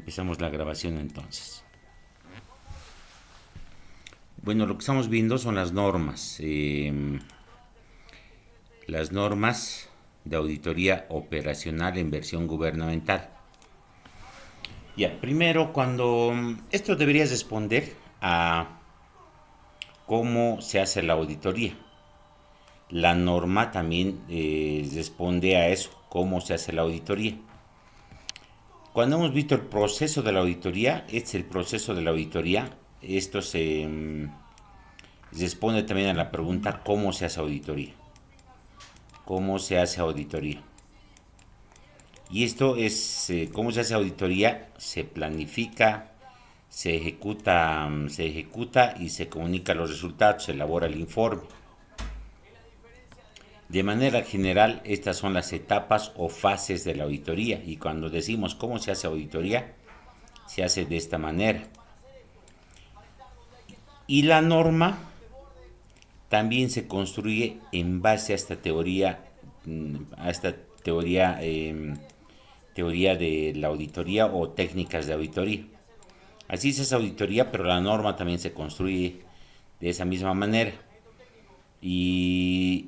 Empezamos la grabación entonces. Bueno, lo que estamos viendo son las normas de auditoría operacional en versión gubernamental. Ya, primero, cuando esto deberías responder a cómo se hace la auditoría. La norma también responde a eso, cómo se hace la auditoría. Cuando hemos visto el proceso de la auditoría, este es el proceso de la auditoría. Esto responde también a la pregunta cómo se hace auditoría. ¿Cómo se hace auditoría? Y esto es cómo se hace auditoría, se planifica, se ejecuta y se comunica los resultados, se elabora el informe. De manera general, estas son las etapas o fases de la auditoría. Y cuando decimos cómo se hace auditoría, se hace de esta manera. Y la norma también se construye en base a esta teoría, teoría de la auditoría o técnicas de auditoría. Así se hace auditoría, pero la norma también se construye de esa misma manera. Y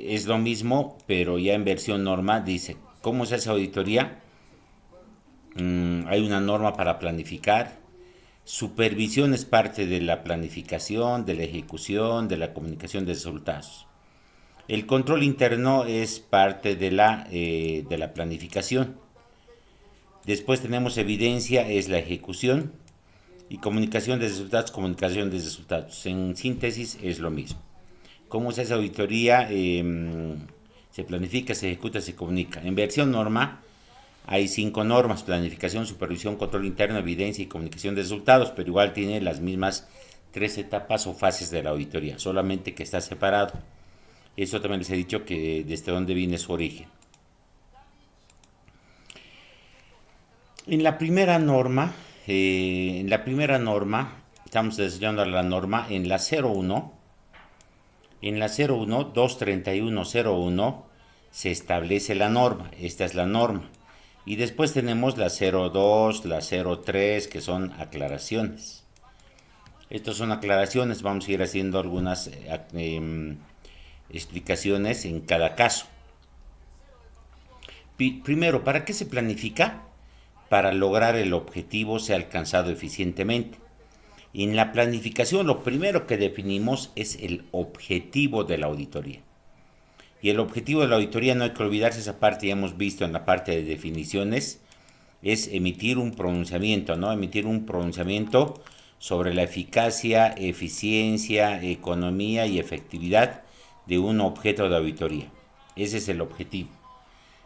es lo mismo, pero ya en versión norma dice, ¿cómo se hace auditoría? Hay una norma para planificar. Supervisión es parte de la planificación, de la ejecución, de la comunicación de resultados. El control interno es parte de la planificación. Después tenemos evidencia, es la ejecución. Y comunicación de resultados, comunicación de resultados. En síntesis es lo mismo. ¿Cómo se hace auditoría? Se planifica, se ejecuta, se comunica. En versión norma hay 5 normas: planificación, supervisión, control interno, evidencia y comunicación de resultados, pero igual tiene las mismas 3 etapas o fases de la auditoría, solamente que está separado. Eso también les he dicho que desde dónde viene su origen. En la primera norma, estamos desarrollando la norma en la 01. En la 01, 23101, se establece la norma. Esta es la norma. Y después tenemos la 02, la 03, que son aclaraciones. Estas son aclaraciones, vamos a ir haciendo algunas explicaciones en cada caso. Primero, ¿para qué se planifica? Para lograr el objetivo sea alcanzado eficientemente. En la planificación lo primero que definimos es el objetivo de la auditoría. Y el objetivo de la auditoría, no hay que olvidarse esa parte, ya hemos visto en la parte de definiciones, es emitir un pronunciamiento, ¿no? Emitir un pronunciamiento sobre la eficacia, eficiencia, economía y efectividad de un objeto de auditoría. Ese es el objetivo.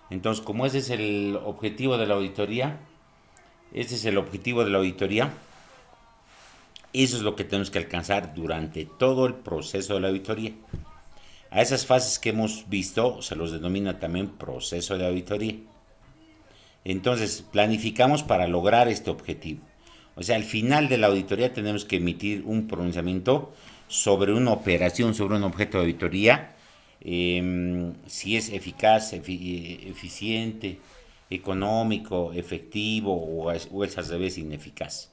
Entonces, como ese es el objetivo de la auditoría, eso es lo que tenemos que alcanzar durante todo el proceso de la auditoría. A esas fases que hemos visto se los denomina también proceso de auditoría. Entonces, planificamos para lograr este objetivo. O sea, al final de la auditoría tenemos que emitir un pronunciamiento sobre una operación, sobre un objeto de auditoría, si es eficaz, eficiente, económico, efectivo o es al revés ineficaz.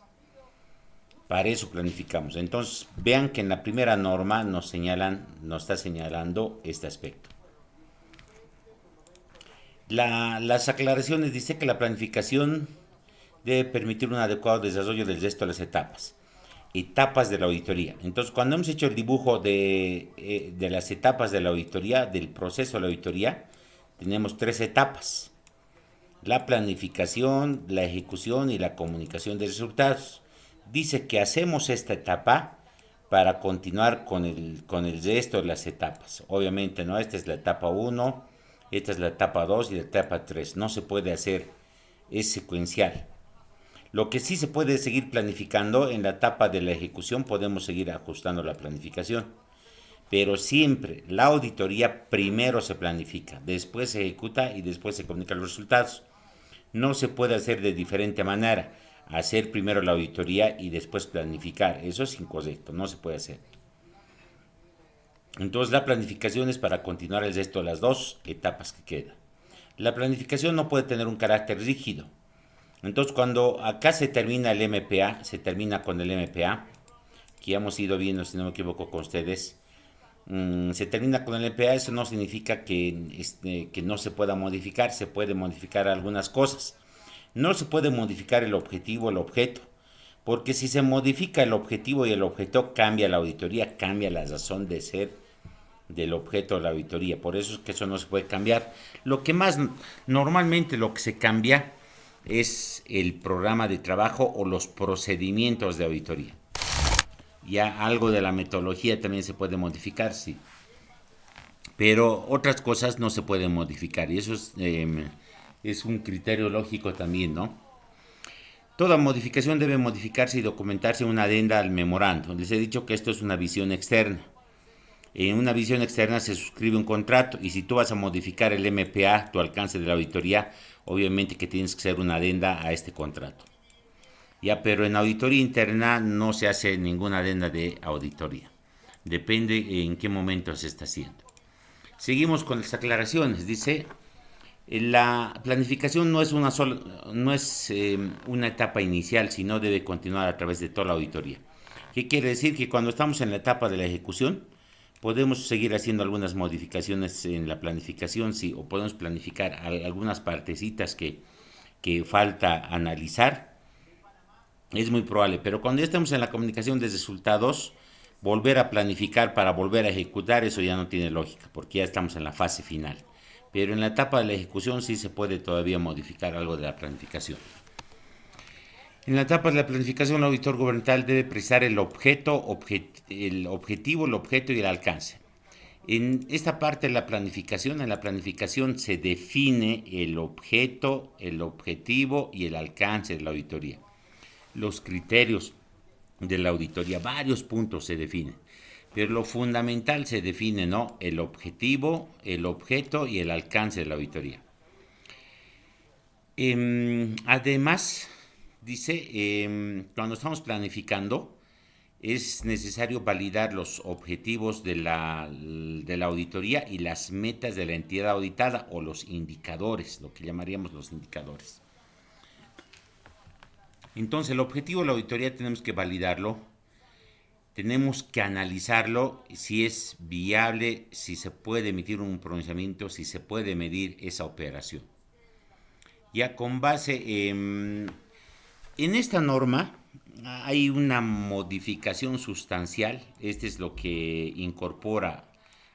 Para eso planificamos. Entonces, vean que en la primera norma nos está señalando este aspecto. Las aclaraciones dice que la planificación debe permitir un adecuado desarrollo del resto de las etapas. Etapas de la auditoría. Entonces, cuando hemos hecho el dibujo de las etapas de la auditoría, del proceso de la auditoría, tenemos 3 etapas: la planificación, la ejecución y la comunicación de resultados. Dice que hacemos esta etapa para continuar con el resto de las etapas. Obviamente, ¿no? Esta es la etapa 1, esta es la etapa 2 y la etapa 3. No se puede hacer, es secuencial. Lo que sí se puede seguir planificando, en la etapa de la ejecución podemos seguir ajustando la planificación. Pero siempre la auditoría primero se planifica, después se ejecuta y después se comunican los resultados. No se puede hacer de diferente manera. Hacer primero la auditoría y después planificar. Eso es incorrecto, no se puede hacer. Entonces la planificación es para continuar el resto de las 2 etapas que quedan. La planificación no puede tener un carácter rígido. Entonces, cuando acá se termina el MPA, se termina con el MPA, que ya hemos ido viendo, si no me equivoco, con ustedes, se termina con el MPA, eso no significa que no se pueda modificar, se puede modificar algunas cosas. No se puede modificar el objetivo, el objeto, porque si se modifica el objetivo y el objeto, cambia la auditoría, cambia la razón de ser del objeto de la auditoría. Por eso es que eso no se puede cambiar. Lo que más normalmente lo que se cambia es el programa de trabajo o los procedimientos de auditoría. Ya algo de la metodología también se puede modificar, sí, pero otras cosas no se pueden modificar y eso es un criterio lógico también, ¿no? Toda modificación debe modificarse y documentarse en una adenda al memorando. Les he dicho que esto es una visión externa. En una visión externa se suscribe un contrato y si tú vas a modificar el MPA, tu alcance de la auditoría, obviamente que tienes que hacer una adenda a este contrato. Ya, pero en auditoría interna no se hace ninguna adenda de auditoría. Depende en qué momento se está haciendo. Seguimos con las aclaraciones. Dice, la planificación no es una etapa inicial, sino debe continuar a través de toda la auditoría. ¿Qué quiere decir? Que cuando estamos en la etapa de la ejecución, podemos seguir haciendo algunas modificaciones en la planificación, sí, o podemos planificar algunas partecitas que falta analizar. Es muy probable, pero cuando ya estamos en la comunicación de resultados, volver a planificar para volver a ejecutar, eso ya no tiene lógica, porque ya estamos en la fase final. Pero en la etapa de la ejecución sí se puede todavía modificar algo de la planificación. En la etapa de la planificación, el auditor gubernamental debe precisar el objetivo, el objeto y el alcance. En esta parte de la planificación, en la planificación se define el objeto, el objetivo y el alcance de la auditoría. Los criterios de la auditoría, varios puntos se definen. Pero lo fundamental se define, ¿no? El objetivo, el objeto y el alcance de la auditoría. Además, dice, cuando estamos planificando, es necesario validar los objetivos de la auditoría y las metas de la entidad auditada o los indicadores, lo que llamaríamos los indicadores. Entonces, el objetivo de la auditoría tenemos que validarlo, tenemos que analizarlo, si es viable, si se puede emitir un pronunciamiento, si se puede medir esa operación. Ya con base en esta norma hay una modificación sustancial, este es lo que incorpora,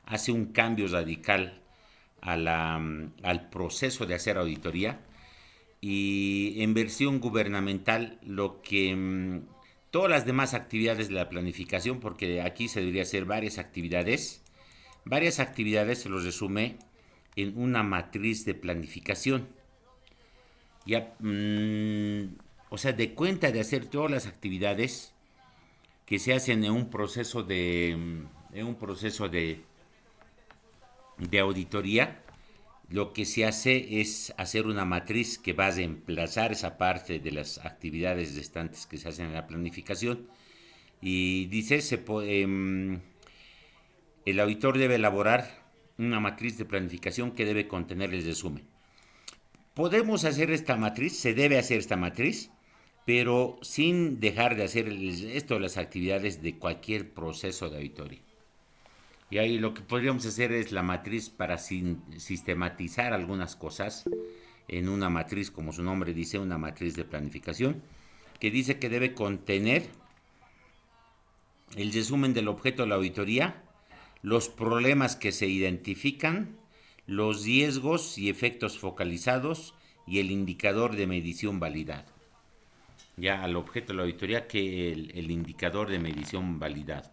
hace un cambio radical al proceso de hacer auditoría y en versión gubernamental lo que todas las demás actividades de la planificación, porque aquí se debería hacer varias actividades se los resume en una matriz de planificación. Ya, o sea, de cuenta de hacer todas las actividades que se hacen en un proceso de auditoría, lo que se hace es hacer una matriz que va a reemplazar esa parte de las actividades restantes que se hacen en la planificación. Y dice, el auditor debe elaborar una matriz de planificación que debe contener el resumen. Podemos hacer esta matriz, se debe hacer esta matriz, pero sin dejar de hacer esto de las actividades de cualquier proceso de auditoría. Y ahí lo que podríamos hacer es la matriz para sistematizar algunas cosas en una matriz, como su nombre dice, una matriz de planificación, que dice que debe contener el resumen del objeto de la auditoría, los problemas que se identifican, los riesgos y efectos focalizados y el indicador de medición validado. Ya al objeto de la auditoría que el indicador de medición validado.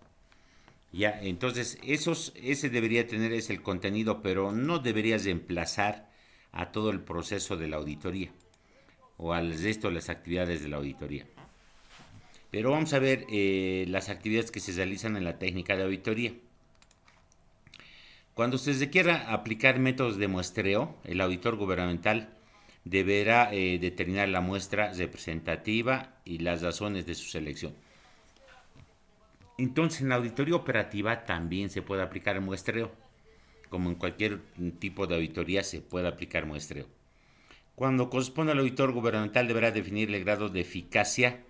Ya, entonces ese debería tener es el contenido, pero no debería reemplazar a todo el proceso de la auditoría o al resto de las actividades de la auditoría. Pero vamos a ver las actividades que se realizan en la técnica de auditoría. Cuando se requiera aplicar métodos de muestreo, el auditor gubernamental deberá determinar la muestra representativa y las razones de su selección. Entonces, en la auditoría operativa también se puede aplicar muestreo. Como en cualquier tipo de auditoría se puede aplicar muestreo. Cuando corresponde al auditor gubernamental deberá definir el grado de eficacia.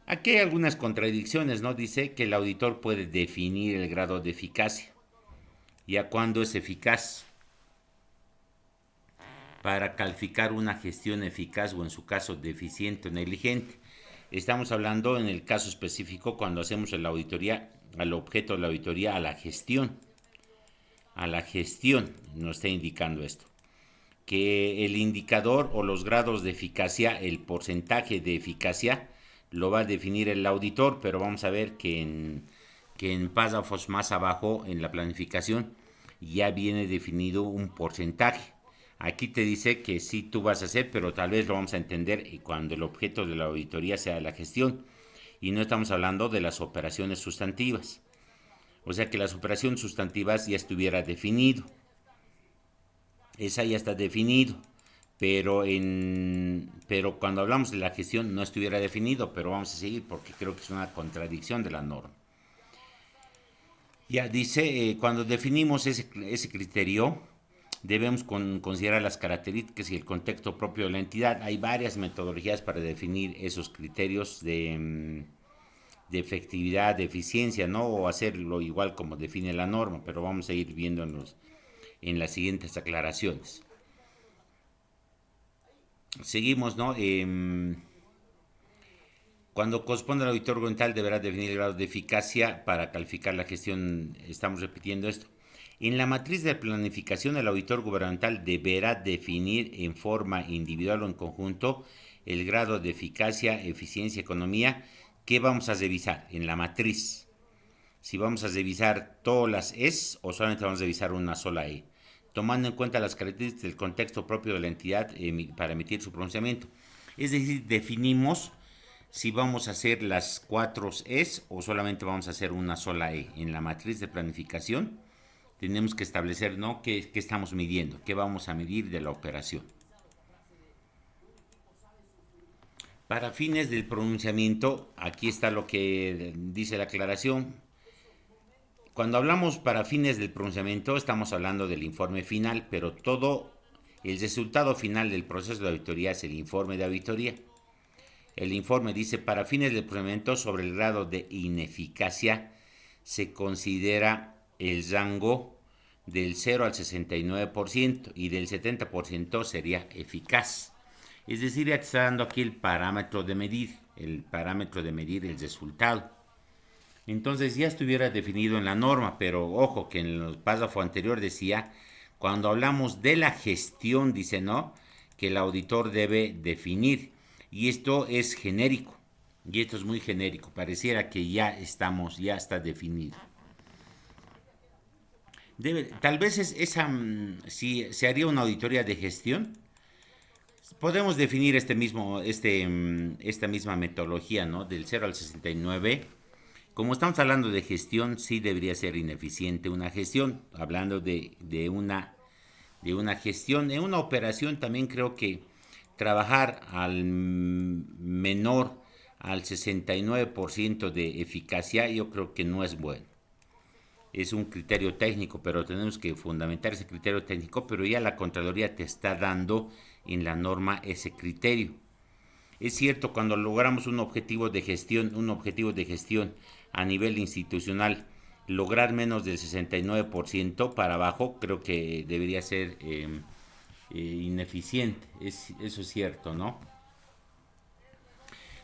Aquí hay algunas contradicciones, ¿no? Dice que el auditor puede definir el grado de eficacia. ¿Ya cuándo es eficaz? Para calificar una gestión eficaz o en su caso deficiente o negligente. Estamos hablando en el caso específico cuando hacemos la auditoría, al objeto de la auditoría, a la gestión. A la gestión nos está indicando esto. Que el indicador o los grados de eficacia, el porcentaje de eficacia, lo va a definir el auditor, pero vamos a ver que en párrafos más abajo en la planificación ya viene definido un porcentaje. Aquí te dice que sí tú vas a hacer, pero tal vez lo vamos a entender cuando el objeto de la auditoría sea la gestión. Y no estamos hablando de las operaciones sustantivas. O sea que las operaciones sustantivas ya estuviera definido. Esa ya está definido. Pero cuando hablamos de la gestión no estuviera definido, pero vamos a seguir porque creo que es una contradicción de la norma. Ya dice, cuando definimos ese criterio, debemos considerar las características y el contexto propio de la entidad. Hay varias metodologías para definir esos criterios de efectividad, de eficiencia, ¿no? O hacerlo igual como define la norma, pero vamos a ir viendo en las siguientes aclaraciones. Seguimos, ¿no? Cuando corresponde al auditor gubernamental deberá definir el grado de eficacia para calificar la gestión. Estamos repitiendo esto. En la matriz de planificación, el auditor gubernamental deberá definir en forma individual o en conjunto el grado de eficacia, eficiencia, economía que vamos a revisar en la matriz. Si vamos a revisar todas las E's o solamente vamos a revisar una sola E, tomando en cuenta las características del contexto propio de la entidad para emitir su pronunciamiento. Es decir, definimos si vamos a hacer las 4 E's o solamente vamos a hacer una sola E. En la matriz de planificación tenemos que establecer, ¿no?, qué estamos midiendo, qué vamos a medir de la operación. Para fines del pronunciamiento, aquí está lo que dice la aclaración. Cuando hablamos para fines del pronunciamiento, estamos hablando del informe final, pero todo el resultado final del proceso de auditoría es el informe de auditoría. El informe dice, para fines del pronunciamiento sobre el grado de ineficacia, se considera el rango del 0 al 69% y del 70% sería eficaz. Es decir, ya te está dando aquí el parámetro de medir el resultado. Entonces ya estuviera definido en la norma, pero ojo que en el párrafo anterior decía, cuando hablamos de la gestión, dice, ¿no?, que el auditor debe definir. Y esto es genérico, y esto es muy genérico, pareciera que ya está definido. Tal vez si se haría una auditoría de gestión, podemos definir esta misma metodología, ¿no?, del 0 al 69. Como estamos hablando de gestión, sí debería ser ineficiente una gestión. Hablando de una gestión, en una operación también creo que trabajar al menor al 69% de eficacia, yo creo que no es bueno. Es un criterio técnico, pero tenemos que fundamentar ese criterio técnico, pero ya la Contraloría te está dando en la norma ese criterio. Es cierto, cuando logramos un objetivo de gestión a nivel institucional, lograr menos del 69% para abajo, creo que debería ser ineficiente. Eso es cierto, ¿no?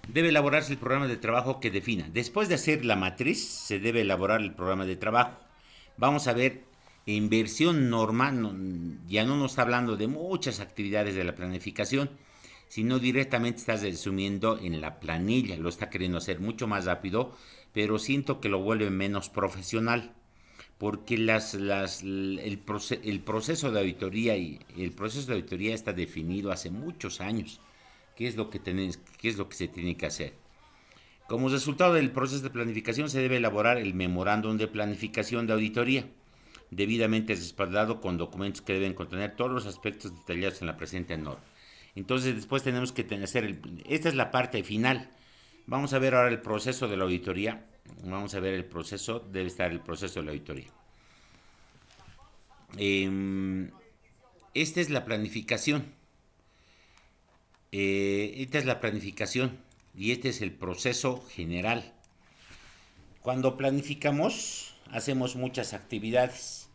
Debe elaborarse el programa de trabajo que defina. Después de hacer la matriz, se debe elaborar el programa de trabajo. Vamos a ver, en versión normal, ya no nos está hablando de muchas actividades de la planificación, sino directamente está resumiendo en la planilla. Lo está queriendo hacer mucho más rápido, pero siento que lo vuelve menos profesional, porque el proceso de auditoría está definido hace muchos años. ¿Qué es lo que se tiene que hacer? Como resultado del proceso de planificación se debe elaborar el memorándum de planificación de auditoría, debidamente respaldado con documentos que deben contener todos los aspectos detallados en la presente norma. Entonces después tenemos que hacer esta es la parte final. Vamos a ver ahora el proceso de la auditoría. Debe estar el proceso de la auditoría. Esta es la planificación. Esta es la planificación y este es el proceso general. Cuando planificamos, hacemos muchas actividades.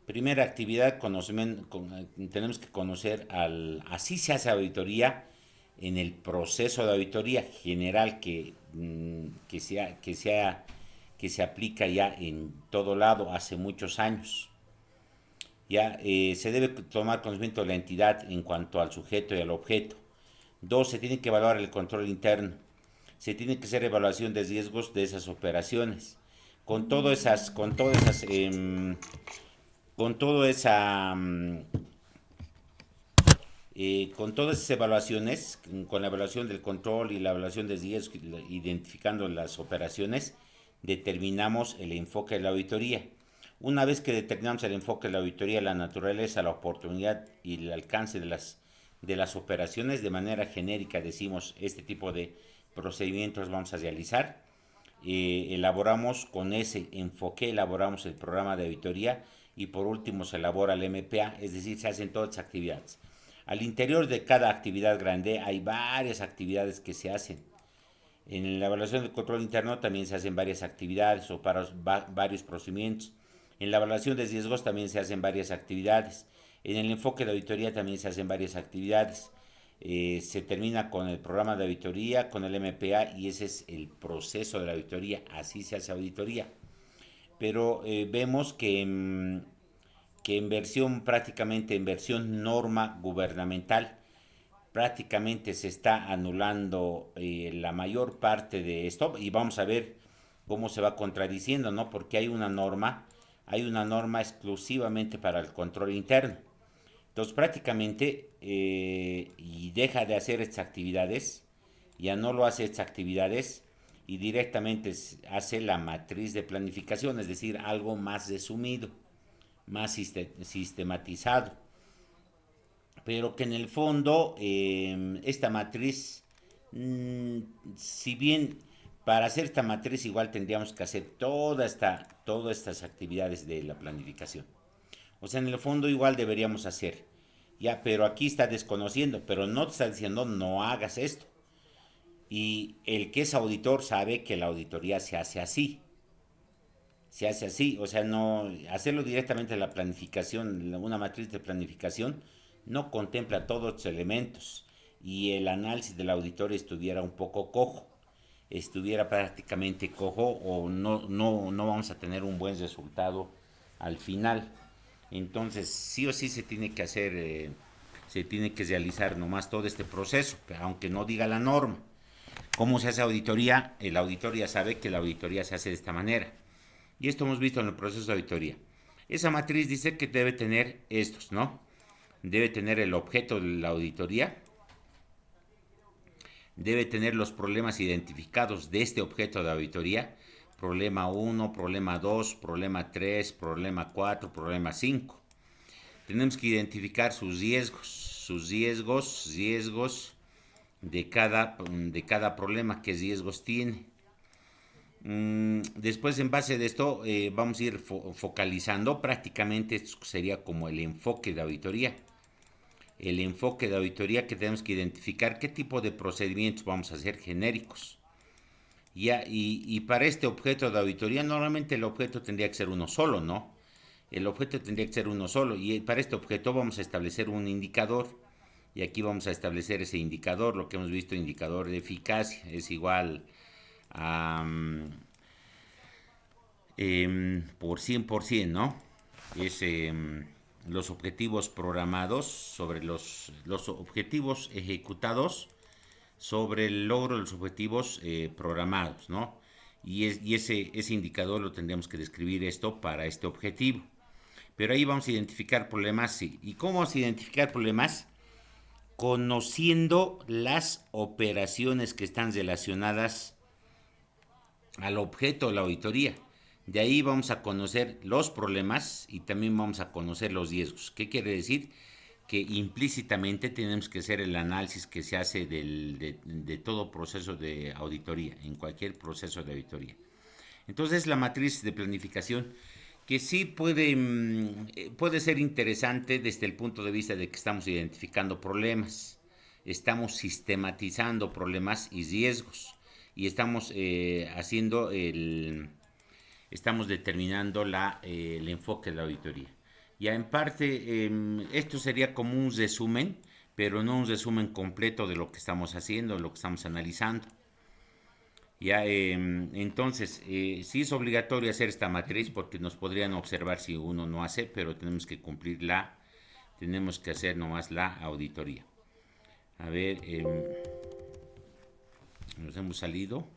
Primera actividad, tenemos que conocer así se hace auditoría en el proceso de auditoría general que se aplica ya en todo lado hace muchos años. Ya se debe tomar conocimiento de la entidad en cuanto al sujeto y al objeto. Dos, se tiene que evaluar el control interno. Se tiene que hacer evaluación de riesgos de esas operaciones. Con todas esas, con todo esa, con todas esas evaluaciones, con la evaluación del control y la evaluación de riesgos, identificando las operaciones, determinamos el enfoque de la auditoría. Una vez que determinamos el enfoque de la auditoría, la naturaleza, la oportunidad y el alcance de las operaciones, de manera genérica decimos este tipo de procedimientos vamos a realizar. Elaboramos con ese enfoque, elaboramos el programa de auditoría y por último se elabora el MPA, es decir, se hacen todas las actividades. Al interior de cada actividad grande hay varias actividades que se hacen. En la evaluación del control interno también se hacen varias actividades o varios procedimientos. En la evaluación de riesgos también se hacen varias actividades. En el enfoque de auditoría también se hacen varias actividades. Se termina con el programa de auditoría, con el MPA y ese es el proceso de la auditoría. Así se hace auditoría. Pero vemos que prácticamente en versión norma gubernamental, prácticamente se está anulando la mayor parte de esto y vamos a ver cómo se va contradiciendo, ¿no? Porque hay una norma exclusivamente para el control interno. Entonces prácticamente y deja de hacer estas actividades, ya no lo hace estas actividades y directamente hace la matriz de planificación, es decir, algo más resumido, más sistematizado, pero que en el fondo esta matriz, mmm, si bien para hacer esta matriz igual tendríamos que hacer todas estas actividades de la planificación. O sea, en el fondo igual deberíamos hacer. Ya, pero aquí está desconociendo, pero no te está diciendo no hagas esto. Y el que es auditor sabe que la auditoría se hace así. Se hace así, o sea, no hacerlo directamente en la planificación, una matriz de planificación, no contempla todos los elementos y el análisis del auditor estuviera un poco cojo, estuviera prácticamente cojo o no vamos a tener un buen resultado al final. Entonces, sí o sí se tiene que hacer, se tiene que realizar nomás todo este proceso, aunque no diga la norma. ¿Cómo se hace auditoría? El auditor ya sabe que la auditoría se hace de esta manera. Y esto hemos visto en el proceso de auditoría. Esa matriz dice que debe tener estos, ¿no? Debe tener el objeto de la auditoría, debe tener los problemas identificados de este objeto de auditoría, problema 1, problema 2, problema 3, problema 4, problema 5. Tenemos que identificar sus riesgos de cada problema, qué riesgos tiene. Después, en base de esto, vamos a ir focalizando. Prácticamente esto sería como el enfoque de auditoría. El enfoque de auditoría que tenemos que identificar qué tipo de procedimientos vamos a hacer genéricos. Y para este objeto de auditoría, normalmente el objeto tendría que ser uno solo, ¿no? El objeto tendría que ser uno solo. Y para este objeto vamos a establecer un indicador. Y aquí vamos a establecer ese indicador, lo que hemos visto, indicador de eficacia, es igual por 100%, ¿no? Es los objetivos programados sobre los objetivos ejecutados sobre el logro de los objetivos programados, ¿no? Y ese indicador lo tendríamos que describir esto para este objetivo. Pero ahí vamos a identificar problemas, sí. ¿Y cómo vamos a identificar problemas? Conociendo las operaciones que están relacionadas al objeto de la auditoría. De ahí vamos a conocer los problemas y también vamos a conocer los riesgos. ¿Qué quiere decir? Que implícitamente tenemos que hacer el análisis que se hace de todo proceso de auditoría, en cualquier proceso de auditoría. Entonces la matriz de planificación que sí puede ser interesante desde el punto de vista de que estamos identificando problemas. estamos sistematizando problemas y riesgos y estamos estamos determinando el enfoque de la auditoría. Ya en parte, esto sería como un resumen, pero no un resumen completo de lo que estamos haciendo, de lo que estamos analizando. Ya, entonces, sí es obligatorio hacer esta matriz porque nos podrían observar si uno no hace, pero tenemos que cumplirla, tenemos que hacer nomás la auditoría. A ver, nos hemos salido.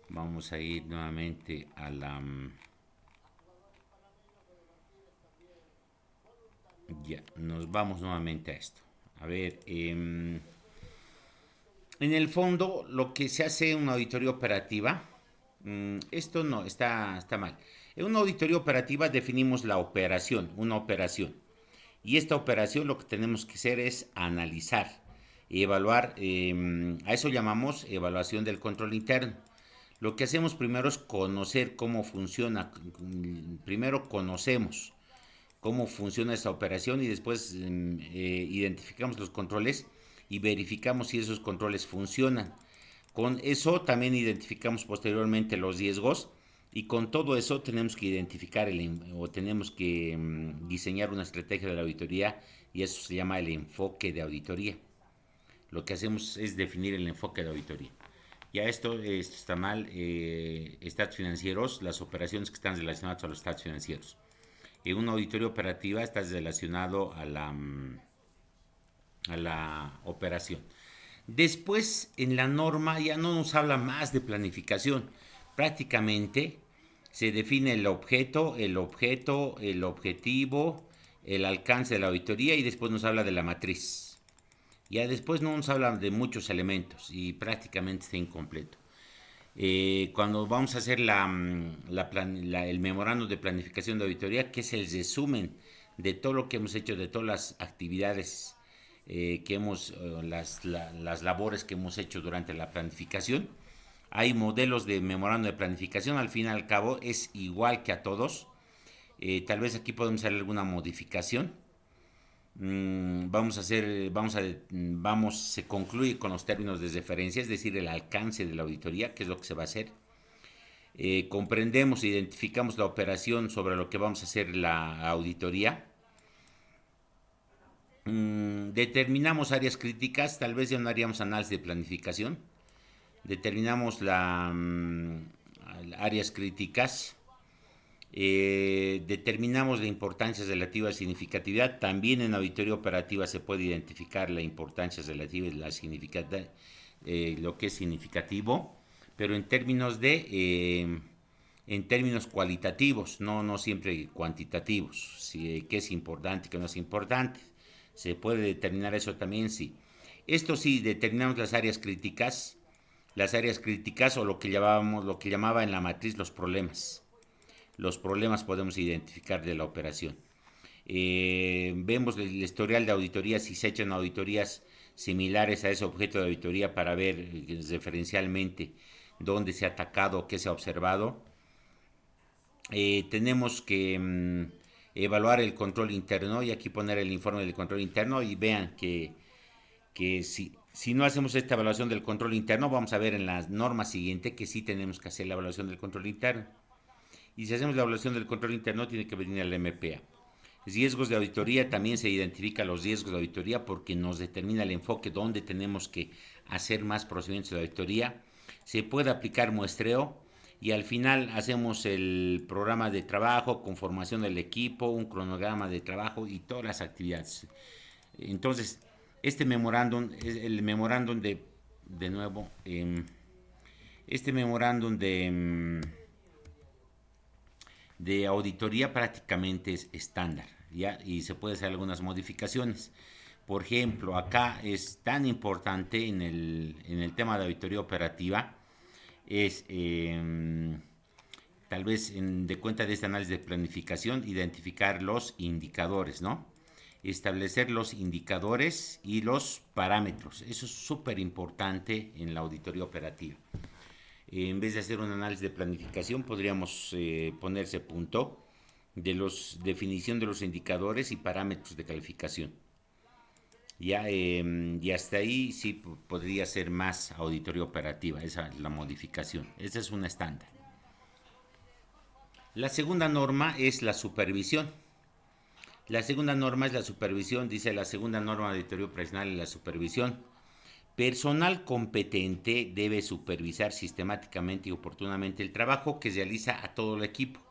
Vamos a ir nuevamente a ya, nos vamos nuevamente a esto. A ver, en el fondo, lo que se hace en una auditoría operativa, esto no, está mal. En una auditoría operativa definimos la operación, una operación. Y esta operación lo que tenemos que hacer es analizar y evaluar, a eso llamamos evaluación del control interno. Lo que hacemos primero es conocer cómo funciona, primero conocemos cómo funciona esta operación y después identificamos los controles y verificamos si esos controles funcionan. Con eso también identificamos posteriormente los riesgos y con todo eso tenemos que identificar o tenemos que diseñar una estrategia de la auditoría y eso se llama el enfoque de auditoría. Lo que hacemos es definir el enfoque de auditoría. Ya esto está mal, estados financieros, las operaciones que están relacionadas a los estados financieros. En una auditoría operativa está relacionado a la operación. Después, en la norma ya no nos habla más de planificación. Prácticamente se define el objetivo, el alcance de la auditoría y después nos habla de la matriz. Ya después no nos habla de muchos elementos y prácticamente está incompleto. Cuando vamos a hacer el memorando de planificación de auditoría, que es el resumen de todo lo que hemos hecho, de todas las actividades las labores que hemos hecho durante la planificación. Hay modelos de memorando de planificación, al fin y al cabo es igual que a todos. Tal vez aquí podemos hacer alguna modificación. Se concluye con los términos de referencia, es decir, el alcance de la auditoría, que es lo que se va a hacer. Comprendemos e identificamos la operación sobre lo que vamos a hacer la auditoría. Determinamos áreas críticas, tal vez ya no haríamos análisis de planificación. Determinamos áreas críticas. Determinamos la importancia relativa a significatividad. También en auditoría operativa se puede identificar la importancia relativa y la significatividad, lo que es significativo, pero en términos cualitativos, no siempre cuantitativos. ¿Qué es importante, qué no es importante? ¿Se puede determinar eso también? Sí. Esto sí, determinamos las áreas críticas o lo que llamaba en la matriz los problemas. Los problemas podemos identificar de la operación. Vemos el historial de auditoría, si se echan auditorías similares a ese objeto de auditoría para ver referencialmente dónde se ha atacado, qué se ha observado. Tenemos que evaluar el control interno y aquí poner el informe del control interno y vean que si no hacemos esta evaluación del control interno, vamos a ver en la norma siguiente que sí tenemos que hacer la evaluación del control interno. Y si hacemos la evaluación del control interno, tiene que venir al MPA. Riesgos de auditoría, también se identifican los riesgos de auditoría porque nos determina el enfoque donde tenemos que hacer más procedimientos de auditoría. Se puede aplicar muestreo y al final hacemos el programa de trabajo, conformación del equipo, un cronograma de trabajo y todas las actividades. Entonces, este memorándum es el memorándum de nuevo, este memorándum de auditoría prácticamente es estándar, ¿ya? Y se puede hacer algunas modificaciones. Por ejemplo, acá es tan importante en el tema de auditoría operativa, es tal vez de cuenta de este análisis de planificación, identificar los indicadores, ¿no? Establecer los indicadores y los parámetros. Eso es súper importante en la auditoría operativa. En vez de hacer un análisis de planificación, podríamos ponerse punto de definición de los indicadores y parámetros de calificación. Ya, y hasta ahí sí podría ser más auditoría operativa, esa es la modificación. Esa es un estándar. La segunda norma es la supervisión. La segunda norma es la supervisión, dice la segunda norma de auditoría operacional y la supervisión. Personal competente debe supervisar sistemáticamente y oportunamente el trabajo que realiza a todo el equipo.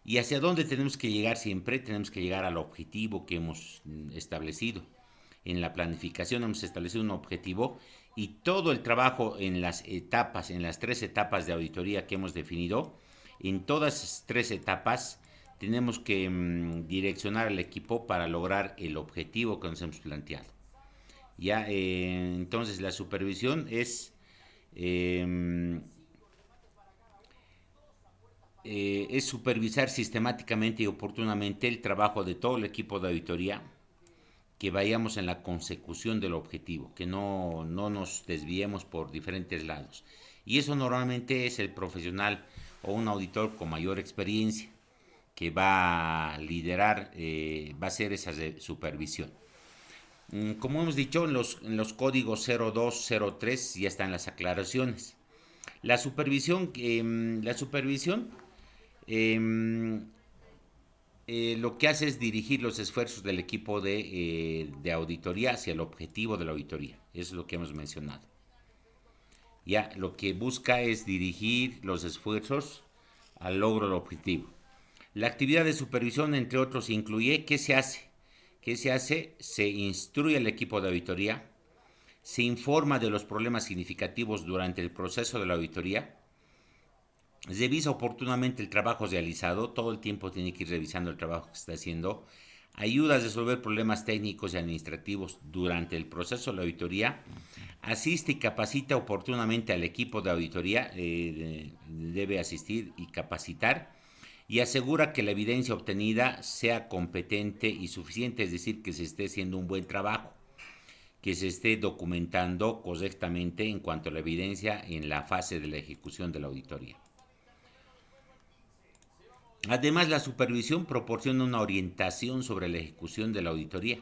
¿Y hacia dónde tenemos que llegar siempre? Tenemos que llegar al objetivo que hemos establecido. En la planificación hemos establecido un objetivo y todo el trabajo en las etapas, en las 3 etapas de auditoría que hemos definido, en todas las 3 etapas tenemos que direccionar al equipo para lograr el objetivo que nos hemos planteado. Ya, entonces la supervisión eh, es supervisar sistemáticamente y oportunamente el trabajo de todo el equipo de auditoría, que vayamos en la consecución del objetivo, que no nos desviemos por diferentes lados. Y eso normalmente es el profesional o un auditor con mayor experiencia que va a liderar, va a hacer esa supervisión. Como hemos dicho, en los códigos 02, 03 ya están las aclaraciones. La supervisión eh, lo que hace es dirigir los esfuerzos del equipo de auditoría hacia el objetivo de la auditoría. Eso es lo que hemos mencionado. Ya, lo que busca es dirigir los esfuerzos al logro del objetivo. La actividad de supervisión, entre otros, incluye ¿qué se hace? ¿Qué se hace? Se instruye al equipo de auditoría, se informa de los problemas significativos durante el proceso de la auditoría, revisa oportunamente el trabajo realizado, todo el tiempo tiene que ir revisando el trabajo que se está haciendo, ayuda a resolver problemas técnicos y administrativos durante el proceso de la auditoría, asiste y capacita oportunamente al equipo de auditoría, debe asistir y capacitar, y asegura que la evidencia obtenida sea competente y suficiente, es decir, que se esté haciendo un buen trabajo, que se esté documentando correctamente en cuanto a la evidencia en la fase de la ejecución de la auditoría. Además, la supervisión proporciona una orientación sobre la ejecución de la auditoría,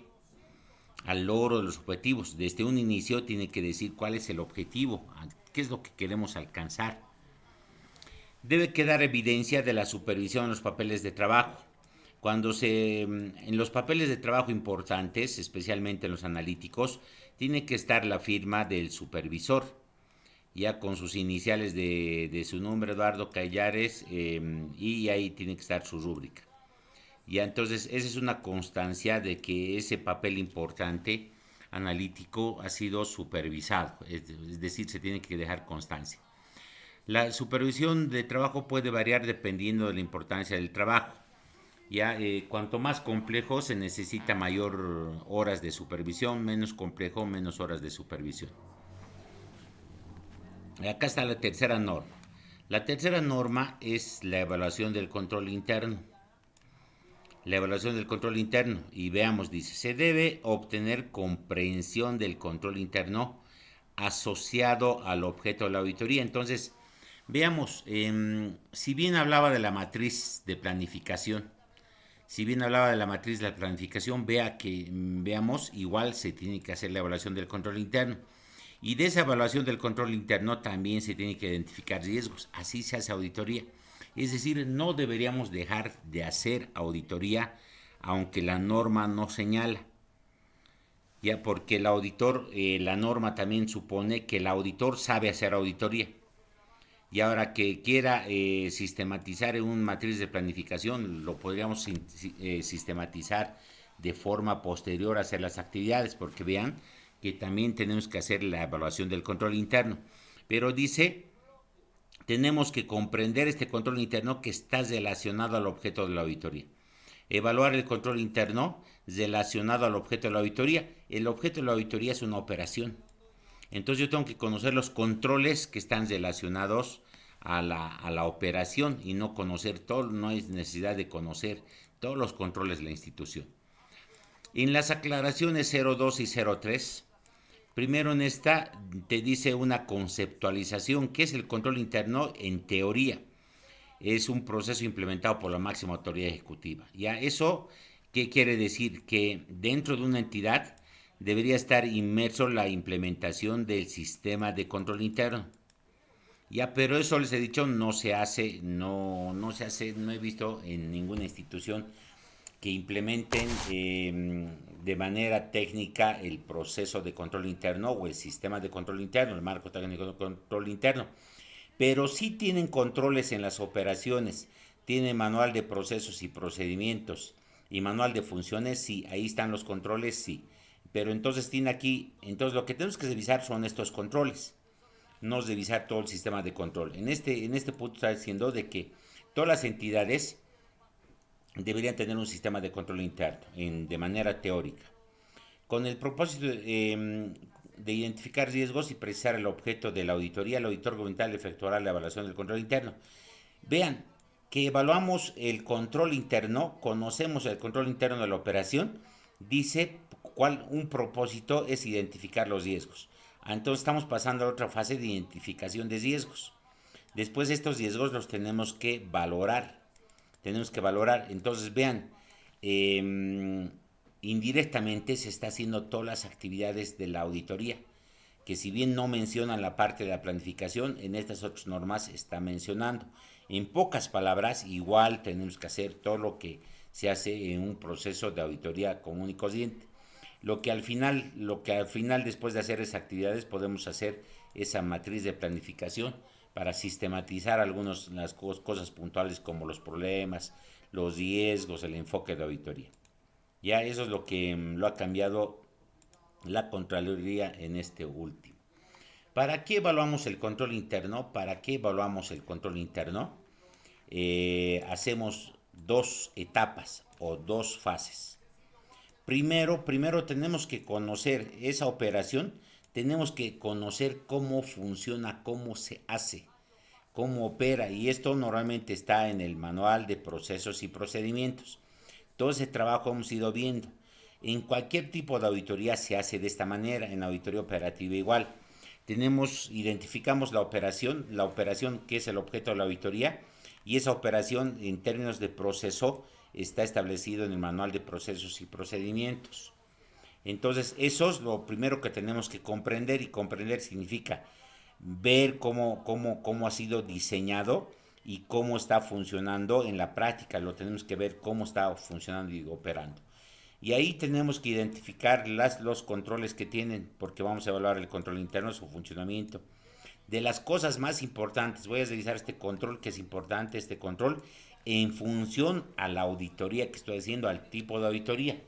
al logro de los objetivos. Desde un inicio tiene que decir cuál es el objetivo, qué es lo que queremos alcanzar. Debe quedar evidencia de la supervisión en los papeles de trabajo. En los papeles de trabajo importantes, especialmente en los analíticos, tiene que estar la firma del supervisor, ya con sus iniciales de su nombre, Eduardo Callares, y ahí tiene que estar su rúbrica. Ya, entonces, esa es una constancia de que ese papel importante analítico ha sido supervisado, es decir, se tiene que dejar constancia. La supervisión de trabajo puede variar dependiendo de la importancia del trabajo. Ya, cuanto más complejo se necesita mayor horas de supervisión, menos complejo, menos horas de supervisión. Acá está la tercera norma. La tercera norma es la evaluación del control interno. La evaluación del control interno. Y veamos, dice, se debe obtener comprensión del control interno asociado al objeto de la auditoría. Entonces, veamos, si bien hablaba de la matriz de planificación, veamos, igual se tiene que hacer la evaluación del control interno. Y de esa evaluación del control interno también se tiene que identificar riesgos. Así se hace auditoría. Es decir, no deberíamos dejar de hacer auditoría aunque la norma no señala. Ya, porque el auditor, la norma también supone que el auditor sabe hacer auditoría. Y ahora que quiera sistematizar en una matriz de planificación, lo podríamos sistematizar de forma posterior a hacer las actividades, porque vean que también tenemos que hacer la evaluación del control interno. Pero dice, tenemos que comprender este control interno que está relacionado al objeto de la auditoría. Evaluar el control interno relacionado al objeto de la auditoría. El objeto de la auditoría es una operación. Entonces yo tengo que conocer los controles que están relacionados a la operación y no conocer todo, no hay necesidad de conocer todos los controles de la institución. En las aclaraciones 02 y 03, primero en esta te dice una conceptualización, ¿qué es el control interno? En teoría, es un proceso implementado por la máxima autoridad ejecutiva. Ya, eso, ¿qué quiere decir? Que dentro de una entidad debería estar inmerso la implementación del sistema de control interno. Ya, pero eso les he dicho, no se hace, no se hace, no he visto en ninguna institución que implementen de manera técnica el proceso de control interno o el sistema de control interno, el marco técnico de control interno. Pero sí tienen controles en las operaciones, tienen manual de procesos y procedimientos y manual de funciones, sí, ahí están los controles, sí. Pero entonces tiene aquí, entonces lo que tenemos que revisar son estos controles, no es revisar todo el sistema de control. En este punto está diciendo de que todas las entidades deberían tener un sistema de control interno de manera teórica, con el propósito de identificar riesgos y precisar el objeto de la auditoría. El auditor gubernamental efectuará la evaluación del control interno. Vean que evaluamos el control interno, conocemos el control interno de la operación, dice cuál un propósito es identificar los riesgos. Entonces estamos pasando a otra fase de identificación de riesgos. Después estos riesgos los tenemos que valorar. Entonces vean, eh, indirectamente se está haciendo todas las actividades de la auditoría, que si bien no mencionan la parte de la planificación, en estas otras normas está mencionando. En pocas palabras, igual tenemos que hacer todo lo que se hace en un proceso de auditoría común y corriente. Lo que al final después de hacer esas actividades podemos hacer esa matriz de planificación para sistematizar algunas las cosas puntuales como los problemas, los riesgos, el enfoque de auditoría. Ya eso es lo que lo ha cambiado la Contraloría en este último. ¿Para qué evaluamos el control interno? Hacemos dos etapas o dos fases. Primero tenemos que conocer esa operación, tenemos que conocer cómo funciona, cómo se hace, cómo opera, y esto normalmente está en el manual de procesos y procedimientos. Todo ese trabajo hemos ido viendo. En cualquier tipo de auditoría se hace de esta manera, en auditoría operativa igual. Identificamos la operación que es el objeto de la auditoría, y esa operación en términos de proceso está establecido en el manual de procesos y procedimientos. Entonces, eso es lo primero que tenemos que comprender, y comprender significa ver cómo ha sido diseñado y cómo está funcionando en la práctica. Lo tenemos que ver cómo está funcionando y operando. Y ahí tenemos que identificar los controles que tienen, porque vamos a evaluar el control interno, su funcionamiento. De las cosas más importantes, voy a revisar este control, que es importante, este control, en función a la auditoría que estoy haciendo, al tipo de auditoría.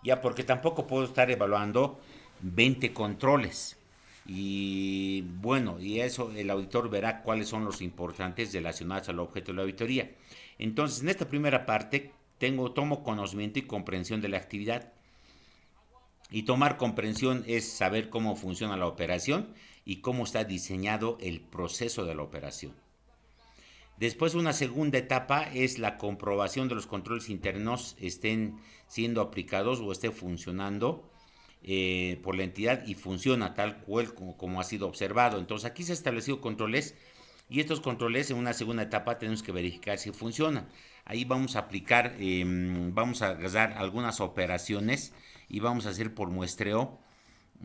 Ya, porque tampoco puedo estar evaluando 20 controles. Y bueno, y eso el auditor verá cuáles son los importantes relacionados al objeto de la auditoría. Entonces, en esta primera parte, tomo conocimiento y comprensión de la actividad. Y tomar comprensión es saber cómo funciona la operación y cómo está diseñado el proceso de la operación. Después, una segunda etapa es la comprobación de los controles internos estén siendo aplicados o esté funcionando por la entidad y funciona tal cual como ha sido observado. Entonces, aquí se han establecido controles, y estos controles en una segunda etapa tenemos que verificar si funcionan. Ahí vamos a aplicar, vamos a agarrar algunas operaciones y vamos a hacer por muestreo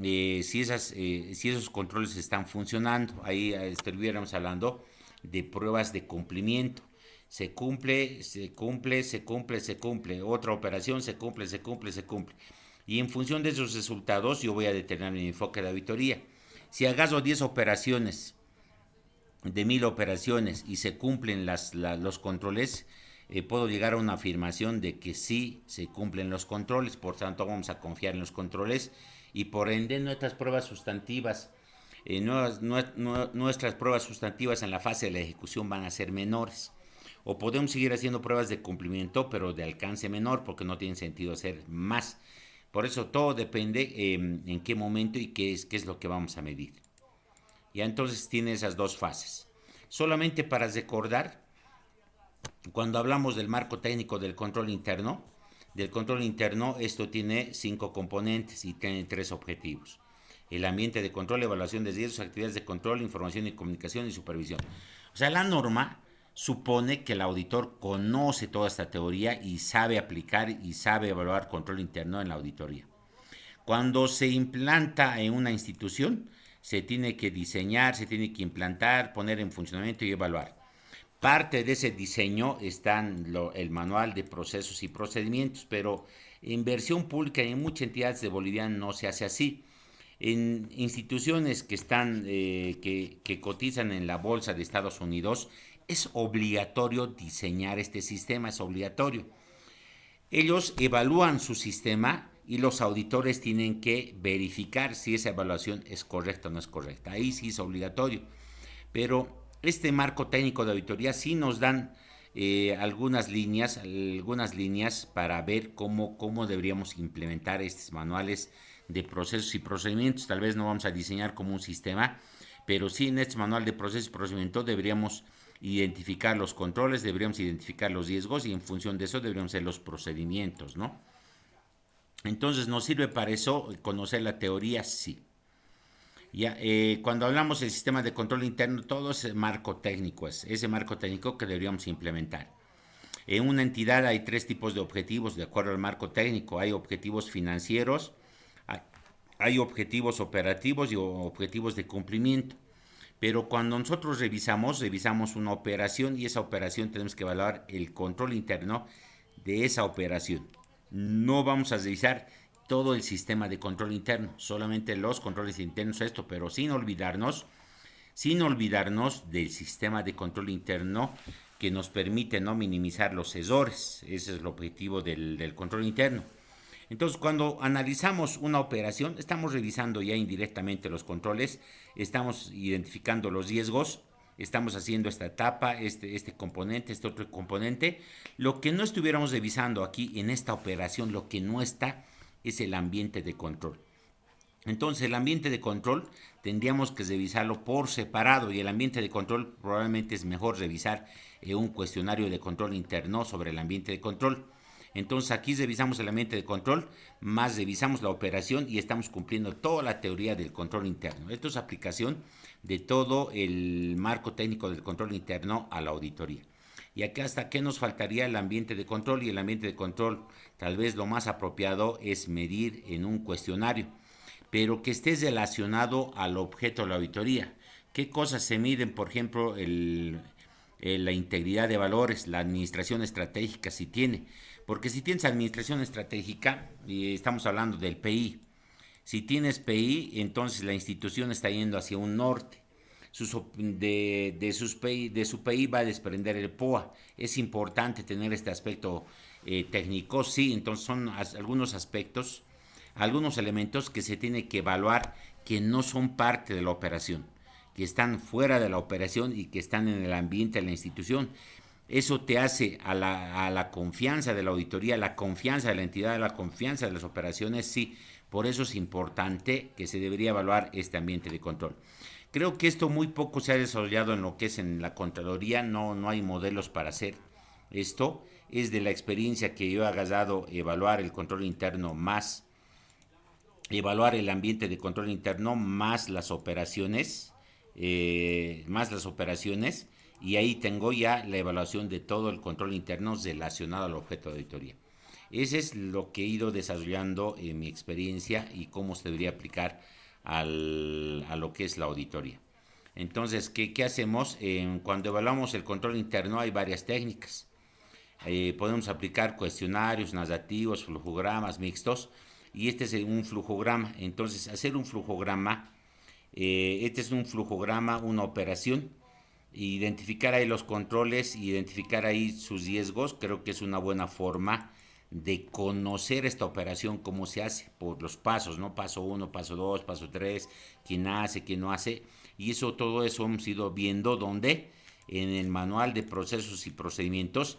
si esos controles están funcionando. Ahí estuviéramos hablando de pruebas de cumplimiento. Se cumple, se cumple, se cumple, se cumple. Otra operación se cumple, se cumple, se cumple. Y en función de esos resultados yo voy a determinar mi enfoque de auditoría. Si acaso 10 operaciones de 1000 operaciones y se cumplen los controles, puedo llegar a una afirmación de que sí se cumplen los controles. Por tanto, vamos a confiar en los controles, y por ende nuestras pruebas sustantivas nuestras pruebas sustantivas en la fase de la ejecución van a ser menores. O podemos seguir haciendo pruebas de cumplimiento, pero de alcance menor, porque no tiene sentido hacer más. Por eso todo depende en qué momento y qué es lo que vamos a medir. Ya, entonces tiene esas dos fases. Solamente para recordar, cuando hablamos del marco técnico del control interno, esto tiene 5 componentes y tiene 3 objetivos: el ambiente de control, evaluación de riesgos, actividades de control, información y comunicación y supervisión. O sea, la norma supone que el auditor conoce toda esta teoría y sabe aplicar y sabe evaluar control interno en la auditoría. Cuando se implanta en una institución, se tiene que diseñar, se tiene que implantar, poner en funcionamiento y evaluar. Parte de ese diseño está el manual de procesos y procedimientos, pero en versión pública y en muchas entidades de Bolivia no se hace así. En instituciones que que cotizan en la bolsa de Estados Unidos, es obligatorio diseñar este sistema, es obligatorio. Ellos evalúan su sistema y los auditores tienen que verificar si esa evaluación es correcta o no es correcta. Ahí sí es obligatorio. Pero este marco técnico de auditoría sí nos dan algunas líneas para ver cómo deberíamos implementar estos manuales de procesos y procedimientos. Tal vez no vamos a diseñar como un sistema, pero sí en este manual de procesos y procedimientos deberíamos identificar los controles, deberíamos identificar los riesgos y en función de eso deberíamos hacer los procedimientos, ¿no? Entonces, ¿nos sirve para eso conocer la teoría? Sí. Ya, cuando hablamos del sistema de control interno, todo ese marco técnico es ese marco técnico que deberíamos implementar. En una entidad hay tres tipos de objetivos de acuerdo al marco técnico. Hay objetivos financieros, hay objetivos operativos y objetivos de cumplimiento. Pero cuando nosotros revisamos una operación y esa operación tenemos que evaluar el control interno de esa operación. No vamos a revisar todo el sistema de control interno, solamente los controles internos, esto, pero sin olvidarnos del sistema de control interno que nos permite no minimizar los errores. Ese es el objetivo del control interno. Entonces, cuando analizamos una operación, estamos revisando ya indirectamente los controles, estamos identificando los riesgos, estamos haciendo esta etapa, este componente, este otro componente. Lo que no estuviéramos revisando aquí en esta operación, lo que no está, es el ambiente de control. Entonces, el ambiente de control tendríamos que revisarlo por separado y el ambiente de control probablemente es mejor revisar un cuestionario de control interno sobre el ambiente de control. Entonces aquí revisamos el ambiente de control, más revisamos la operación y estamos cumpliendo toda la teoría del control interno. Esto es aplicación de todo el marco técnico del control interno a la auditoría. Y aquí hasta qué nos faltaría el ambiente de control, y el ambiente de control tal vez lo más apropiado es medir en un cuestionario, pero que esté relacionado al objeto de la auditoría. ¿Qué cosas se miden? Por ejemplo, la integridad de valores, la administración estratégica si tiene. Porque si tienes administración estratégica, y estamos hablando del PI, si tienes PI, entonces la institución está yendo hacia un norte. De su PI va a desprender el POA. Es importante tener este aspecto técnico, sí, entonces son algunos aspectos, algunos elementos que se tiene que evaluar que no son parte de la operación, que están fuera de la operación y que están en el ambiente de la institución. Eso te hace a la confianza de la auditoría, la confianza de la entidad, la confianza de las operaciones, sí. Por eso es importante que se debería evaluar este ambiente de control. Creo que esto muy poco se ha desarrollado en lo que es en la Contraloría, no hay modelos para hacer esto. Es de la experiencia que yo he agarrado evaluar el control interno más, evaluar el ambiente de control interno más las operaciones, y ahí tengo ya la evaluación de todo el control interno relacionado al objeto de auditoría. Ese es lo que he ido desarrollando en mi experiencia y cómo se debería aplicar a lo que es la auditoría. Entonces, ¿qué hacemos? Cuando evaluamos el control interno hay varias técnicas. Podemos aplicar cuestionarios, narrativos, flujogramas mixtos, y este es un flujograma. Entonces, hacer un flujograma, este es un flujograma, una operación, identificar ahí los controles, identificar ahí sus riesgos, creo que es una buena forma de conocer esta operación, cómo se hace, por los pasos, ¿no? Paso 1, paso 2, paso 3, quién hace, quién no hace, y todo eso hemos ido viendo donde en el manual de procesos y procedimientos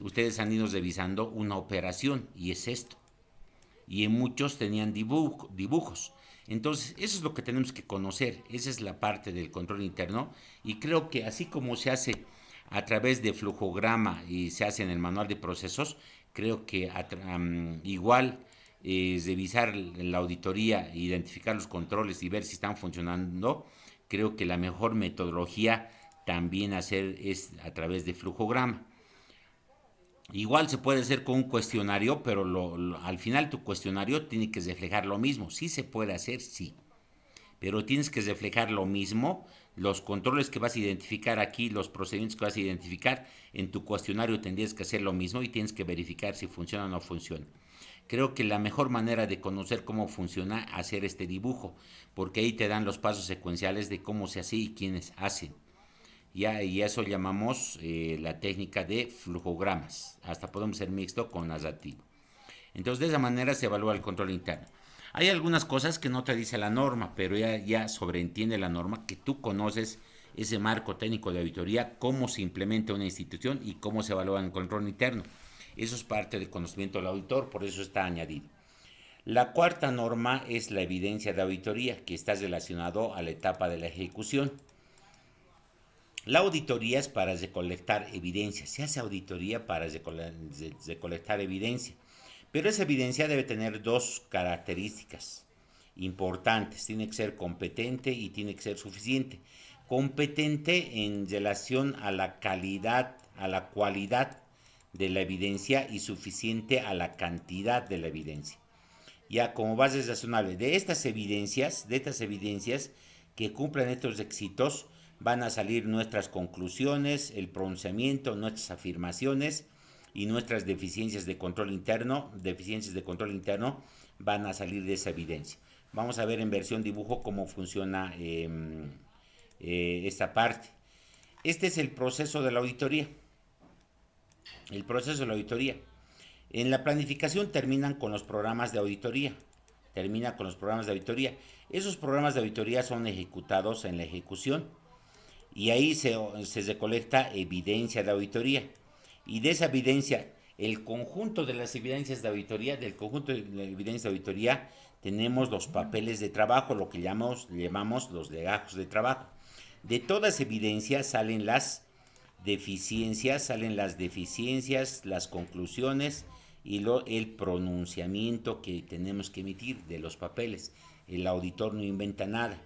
ustedes han ido revisando una operación y es esto. Y en muchos tenían dibujos. Entonces, eso es lo que tenemos que conocer. Esa es la parte del control interno. Y creo que así como se hace a través de flujograma y se hace en el manual de procesos, creo que igual revisar la auditoría, identificar los controles y ver si están funcionando, creo que la mejor metodología también hacer es a través de flujograma. Igual se puede hacer con un cuestionario, pero al final tu cuestionario tiene que reflejar lo mismo. Sí se puede hacer, sí, pero tienes que reflejar lo mismo. Los controles que vas a identificar aquí, los procedimientos que vas a identificar, en tu cuestionario tendrías que hacer lo mismo y tienes que verificar si funciona o no funciona. Creo que la mejor manera de conocer cómo funciona es hacer este dibujo, porque ahí te dan los pasos secuenciales de cómo se hace y quiénes hacen. Ya, y eso llamamos la técnica de flujogramas. Hasta podemos ser mixto con narrativo. Entonces, de esa manera se evalúa el control interno. Hay algunas cosas que no te dice la norma, pero ya sobreentiende la norma que tú conoces ese marco técnico de auditoría, cómo se implementa una institución y cómo se evalúa el control interno. Eso es parte del conocimiento del auditor, por eso está añadido. La cuarta norma es la evidencia de auditoría, que está relacionado a la etapa de la ejecución. La auditoría es para recolectar evidencia. Se hace auditoría para recolectar evidencia. Pero esa evidencia debe tener dos características importantes. Tiene que ser competente y tiene que ser suficiente. Competente en relación a la calidad, a la cualidad de la evidencia y suficiente a la cantidad de la evidencia. Ya como base razonable de estas evidencias que cumplan estos requisitos, van a salir nuestras conclusiones, el pronunciamiento, nuestras afirmaciones y nuestras deficiencias de control interno van a salir de esa evidencia. Vamos a ver en versión dibujo cómo funciona esta parte. Este es el proceso de la auditoría. El proceso de la auditoría. En la planificación terminan con los programas de auditoría. Termina con los programas de auditoría. Esos programas de auditoría son ejecutados en la ejecución y ahí se recolecta evidencia de auditoría. Y de esa evidencia, el conjunto de las evidencias de auditoría, del conjunto de la evidencia de auditoría, tenemos los papeles de trabajo, lo que llamamos los legajos de trabajo. De todas evidencias salen las deficiencias, las conclusiones y el pronunciamiento que tenemos que emitir de los papeles. El auditor no inventa nada.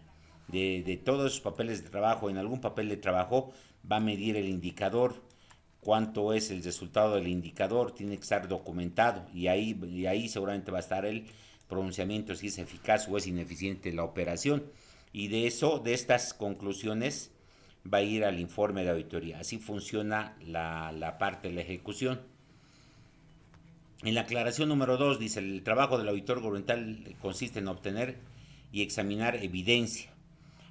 De todos esos papeles de trabajo, en algún papel de trabajo va a medir el indicador, cuánto es el resultado del indicador, tiene que estar documentado y ahí seguramente va a estar el pronunciamiento si es eficaz o es ineficiente la operación. Y de estas conclusiones va a ir al informe de auditoría. Así funciona la parte de la ejecución. En la aclaración número 2 dice, el trabajo del auditor gubernamental consiste en obtener y examinar evidencia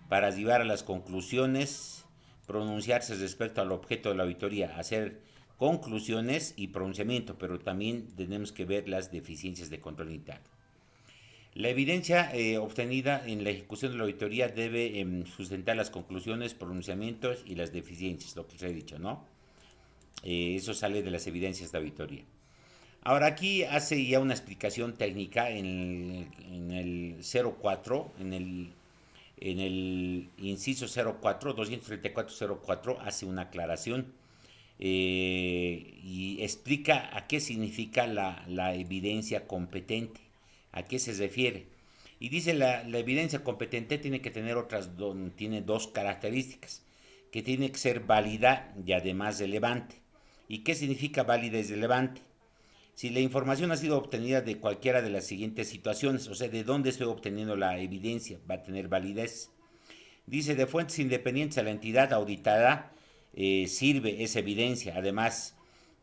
para llegar a las conclusiones, pronunciarse respecto al objeto de la auditoría, hacer conclusiones y pronunciamiento, pero también tenemos que ver las deficiencias de control interno. La evidencia obtenida en la ejecución de la auditoría debe sustentar las conclusiones, pronunciamientos y las deficiencias, lo que os he dicho, ¿no? Eso sale de las evidencias de auditoría. Ahora aquí hace ya una explicación técnica en el 04, en el inciso 04, 23404, hace una aclaración y explica a qué significa la evidencia competente, a qué se refiere. Y dice la evidencia competente tiene que tener tiene dos características, que tiene que ser válida y además relevante. ¿Y qué significa válida y relevante? Si la información ha sido obtenida de cualquiera de las siguientes situaciones, o sea, de dónde estoy obteniendo la evidencia, va a tener validez. Dice, de fuentes independientes a la entidad auditada sirve esa evidencia. Además,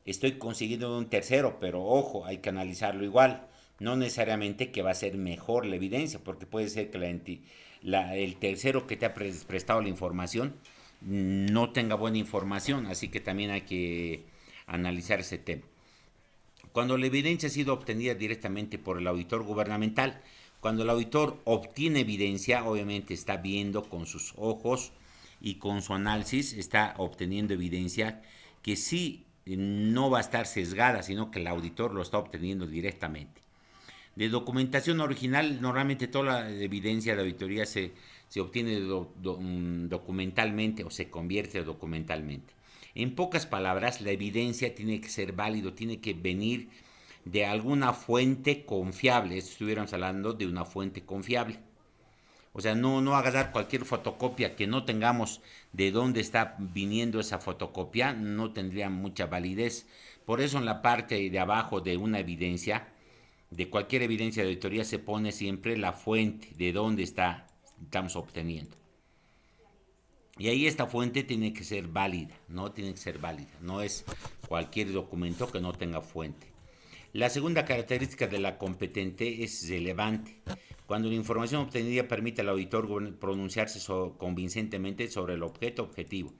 estoy consiguiendo de un tercero, pero ojo, hay que analizarlo igual. No necesariamente que va a ser mejor la evidencia, porque puede ser que el tercero que te ha prestado la información no tenga buena información, así que también hay que analizar ese tema. Cuando la evidencia ha sido obtenida directamente por el auditor gubernamental, cuando el auditor obtiene evidencia, obviamente está viendo con sus ojos y con su análisis, está obteniendo evidencia que sí no va a estar sesgada, sino que el auditor lo está obteniendo directamente. De documentación original, normalmente toda la evidencia de auditoría se obtiene documentalmente o se convierte documentalmente. En pocas palabras, la evidencia tiene que ser válido, tiene que venir de alguna fuente confiable. Estuviéramos hablando de una fuente confiable. O sea, no agarrar cualquier fotocopia que no tengamos de dónde está viniendo esa fotocopia, no tendría mucha validez. Por eso en la parte de abajo de una evidencia, de cualquier evidencia de auditoría, se pone siempre la fuente de dónde estamos obteniendo. Y ahí esta fuente tiene que ser válida, ¿no? Tiene que ser válida, no es cualquier documento que no tenga fuente. La segunda característica de la competente es relevante. Cuando la información obtenida permite al auditor pronunciarse convincentemente sobre el objeto objetivo.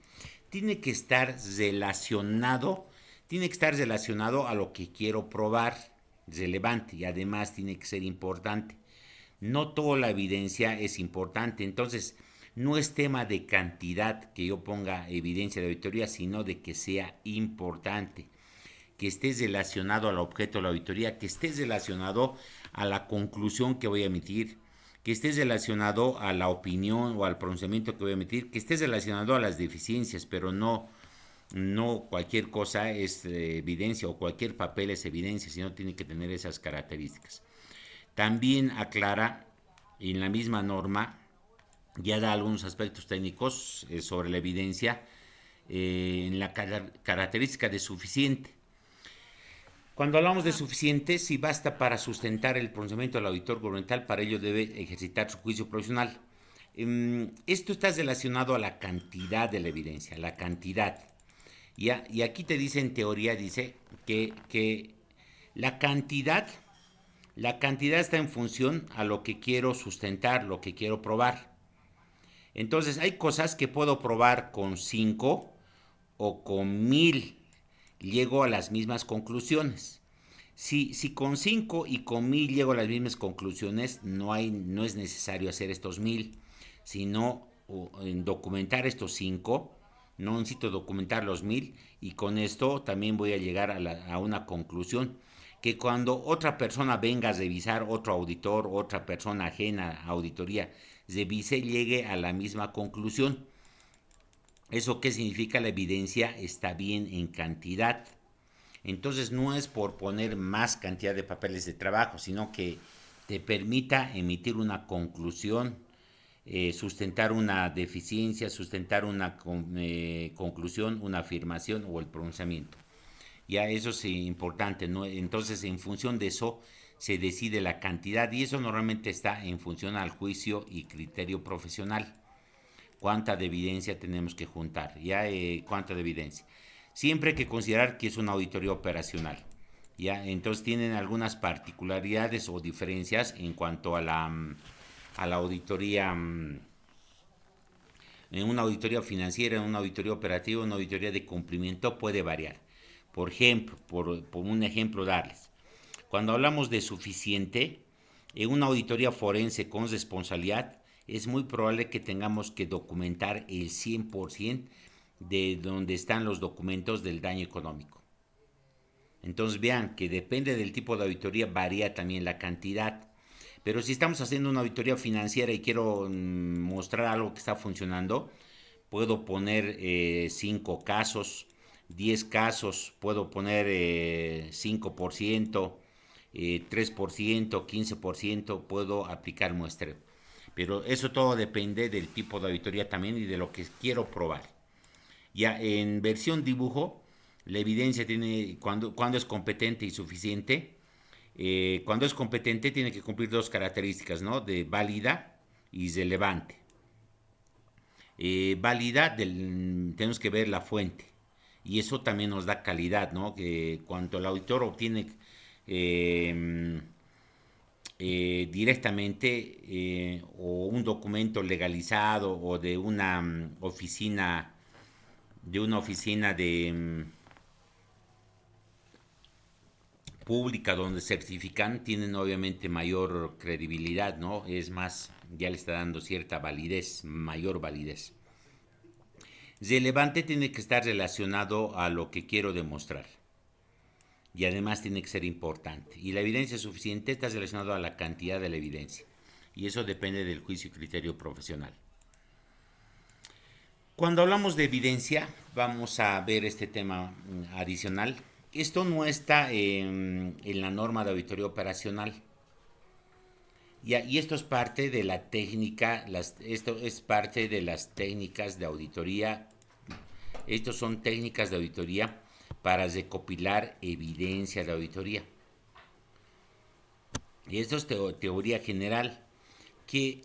Tiene que estar relacionado, tiene que estar relacionado a lo que quiero probar, relevante, y además tiene que ser importante. No toda la evidencia es importante, entonces no es tema de cantidad que yo ponga evidencia de auditoría, sino de que sea importante, que esté relacionado al objeto de la auditoría, que esté relacionado a la conclusión que voy a emitir, que esté relacionado a la opinión o al pronunciamiento que voy a emitir, que esté relacionado a las deficiencias, pero no cualquier cosa es evidencia o cualquier papel es evidencia, sino tiene que tener esas características. También aclara en la misma norma, ya da algunos aspectos técnicos sobre la evidencia en la característica de suficiente. Cuando hablamos de suficiente, si basta para sustentar el pronunciamiento del auditor gubernamental, para ello debe ejercitar su juicio profesional. Esto está relacionado a la cantidad de la evidencia, la cantidad. Y aquí te dice, en teoría, dice que la cantidad está en función a lo que quiero sustentar, lo que quiero probar. Entonces hay cosas que puedo probar con 5 o con 1000. Llego a las mismas conclusiones. Si con 5 y con 1000 llego a las mismas conclusiones, no es necesario hacer estos 1000, sino en documentar estos 5. No necesito documentar los 1000 y con esto también voy a llegar a una conclusión. Que cuando otra persona venga a revisar, otro auditor, otra persona ajena a auditoría, revise, llegue a la misma conclusión. ¿Eso qué significa? La evidencia está bien en cantidad. Entonces no es por poner más cantidad de papeles de trabajo, sino que te permita emitir una conclusión, sustentar una deficiencia, sustentar una conclusión, una afirmación o el pronunciamiento. Ya eso es importante, ¿no? Entonces en función de eso se decide la cantidad y eso normalmente está en función al juicio y criterio profesional. Cuánta de evidencia tenemos que juntar, ya cuánta de evidencia. Siempre hay que considerar que es una auditoría operacional, ya entonces tienen algunas particularidades o diferencias en cuanto a la auditoría, en una auditoría financiera, en una auditoría operativa, una auditoría de cumplimiento puede variar. Por ejemplo, por un ejemplo darles, cuando hablamos de suficiente, en una auditoría forense con responsabilidad, es muy probable que tengamos que documentar el 100% de donde están los documentos del daño económico. Entonces vean que depende del tipo de auditoría, varía también la cantidad. Pero si estamos haciendo una auditoría financiera y quiero mostrar algo que está funcionando, puedo poner 5 casos, 10 casos, puedo poner 5%, 3%, 15%, puedo aplicar muestreo. Pero eso todo depende del tipo de auditoría también y de lo que quiero probar. Ya en versión dibujo, la evidencia tiene, cuando es competente y suficiente, cuando es competente tiene que cumplir dos características, ¿no? De válida y relevante. Válida, tenemos que ver la fuente. Y eso también nos da calidad, ¿no? Que cuando el auditor obtiene directamente o un documento legalizado o de una oficina de pública donde certifican, tienen obviamente mayor credibilidad, ¿no? Es más, ya le está dando cierta validez, mayor validez. Relevante tiene que estar relacionado a lo que quiero demostrar. Y además tiene que ser importante. Y la evidencia suficiente está relacionada a la cantidad de la evidencia. Y eso depende del juicio y criterio profesional. Cuando hablamos de evidencia, vamos a ver este tema adicional. Esto no está en la norma de auditoría operacional. Y esto es parte de la técnica, esto es parte de las técnicas de auditoría. Estos son técnicas de auditoría para recopilar evidencia de auditoría. Y esto es teoría general, que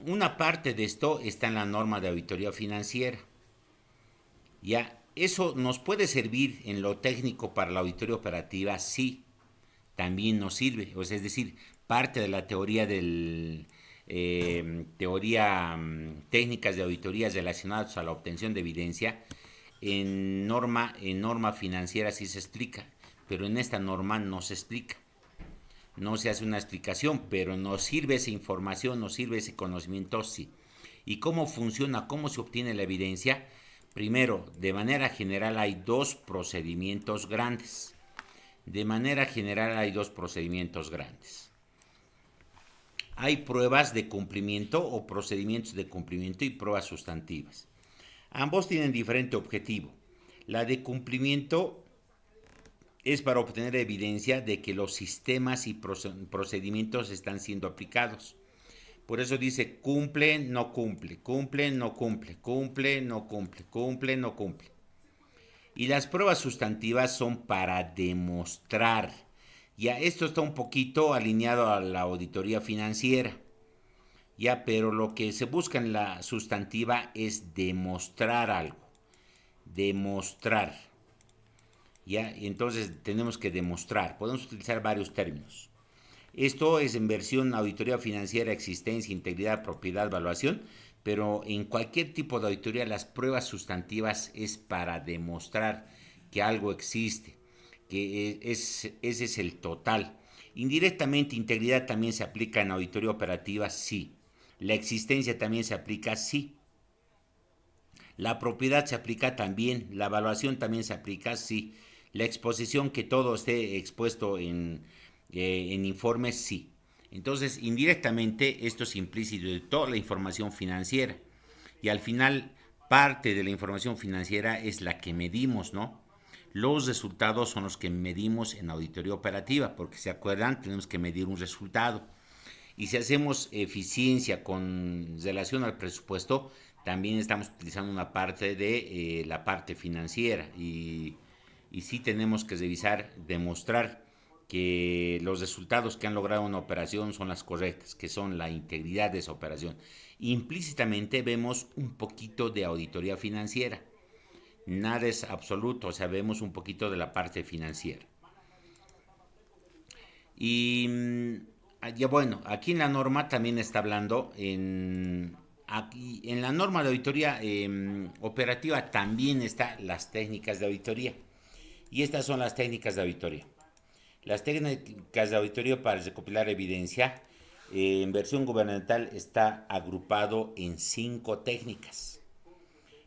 una parte de esto está en la norma de auditoría financiera. Ya, eso nos puede servir en lo técnico para la auditoría operativa, sí, también nos sirve. O sea, es decir, parte de la teoría del técnicas de auditorías relacionadas a la obtención de evidencia en norma financiera sí se explica, pero en esta norma no se explica. No se hace una explicación, pero nos sirve esa información, nos sirve ese conocimiento, sí. ¿Y cómo funciona? ¿Cómo se obtiene la evidencia? Primero, de manera general hay dos procedimientos grandes. De manera general hay dos procedimientos grandes. Hay pruebas de cumplimiento o procedimientos de cumplimiento y pruebas sustantivas. Ambos tienen diferente objetivo. La de cumplimiento es para obtener evidencia de que los sistemas y procedimientos están siendo aplicados. Por eso dice cumple, no cumple, cumple, no cumple, cumple, no cumple, cumple, no cumple. Y las pruebas sustantivas son para demostrar. Ya esto está un poquito alineado a la auditoría financiera. Ya, pero lo que se busca en la sustantiva es demostrar algo. Demostrar. Ya, y entonces tenemos que demostrar. Podemos utilizar varios términos. Esto es en versión auditoría financiera, existencia, integridad, propiedad, evaluación, pero en cualquier tipo de auditoría las pruebas sustantivas es para demostrar que algo existe, que ese es el total. Indirectamente, integridad también se aplica en auditoría operativa, sí. La existencia también se aplica, sí. La propiedad se aplica también, la evaluación también se aplica, sí. La exposición, que todo esté expuesto en informes, sí. Entonces, indirectamente, esto es implícito de toda la información financiera. Y al final, parte de la información financiera es la que medimos, ¿no? Los resultados son los que medimos en auditoría operativa, porque se acuerdan, tenemos que medir un resultado. Y si hacemos eficiencia con relación al presupuesto, también estamos utilizando una parte de la parte financiera. Y sí tenemos que revisar, demostrar que los resultados que han logrado una operación son las correctas, que son la integridad de esa operación. Implícitamente vemos un poquito de auditoría financiera. Nada es absoluto, o sea, vemos un poquito de la parte financiera. Y ya bueno, aquí en la norma también está hablando, aquí, en la norma de auditoría operativa también están las técnicas de auditoría. Y estas son las técnicas de auditoría. Las técnicas de auditoría para recopilar evidencia en versión gubernamental está agrupado en 5 técnicas.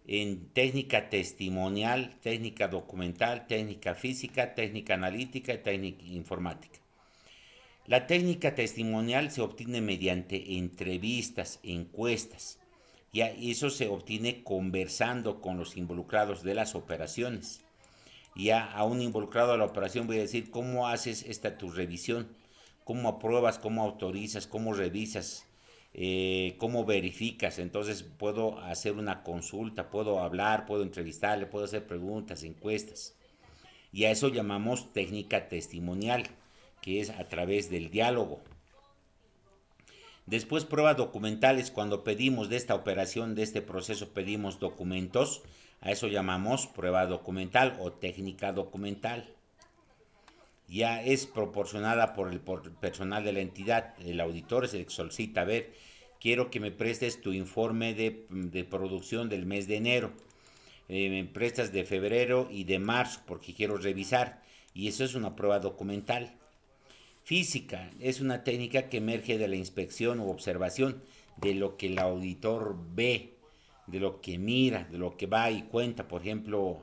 En técnica testimonial, técnica documental, técnica física, técnica analítica y técnica informática. La técnica testimonial se obtiene mediante entrevistas, encuestas. Ya eso se obtiene conversando con los involucrados de las operaciones. Ya a un involucrado de la operación voy a decir cómo haces esta tu revisión, cómo apruebas, cómo autorizas, cómo revisas, cómo verificas. Entonces puedo hacer una consulta, puedo hablar, puedo entrevistarle, puedo hacer preguntas, encuestas. Y a eso llamamos técnica testimonial, que es a través del diálogo. Después pruebas documentales, cuando pedimos de esta operación, de este proceso, pedimos documentos, a eso llamamos prueba documental o técnica documental. Ya es proporcionada por el personal de la entidad. El auditor es el que solicita, a ver, quiero que me prestes tu informe de producción del mes de enero. Me prestas de febrero y de marzo porque quiero revisar. Y eso es una prueba documental. Física es una técnica que emerge de la inspección u observación de lo que el auditor ve, de lo que mira, de lo que va y cuenta. Por ejemplo,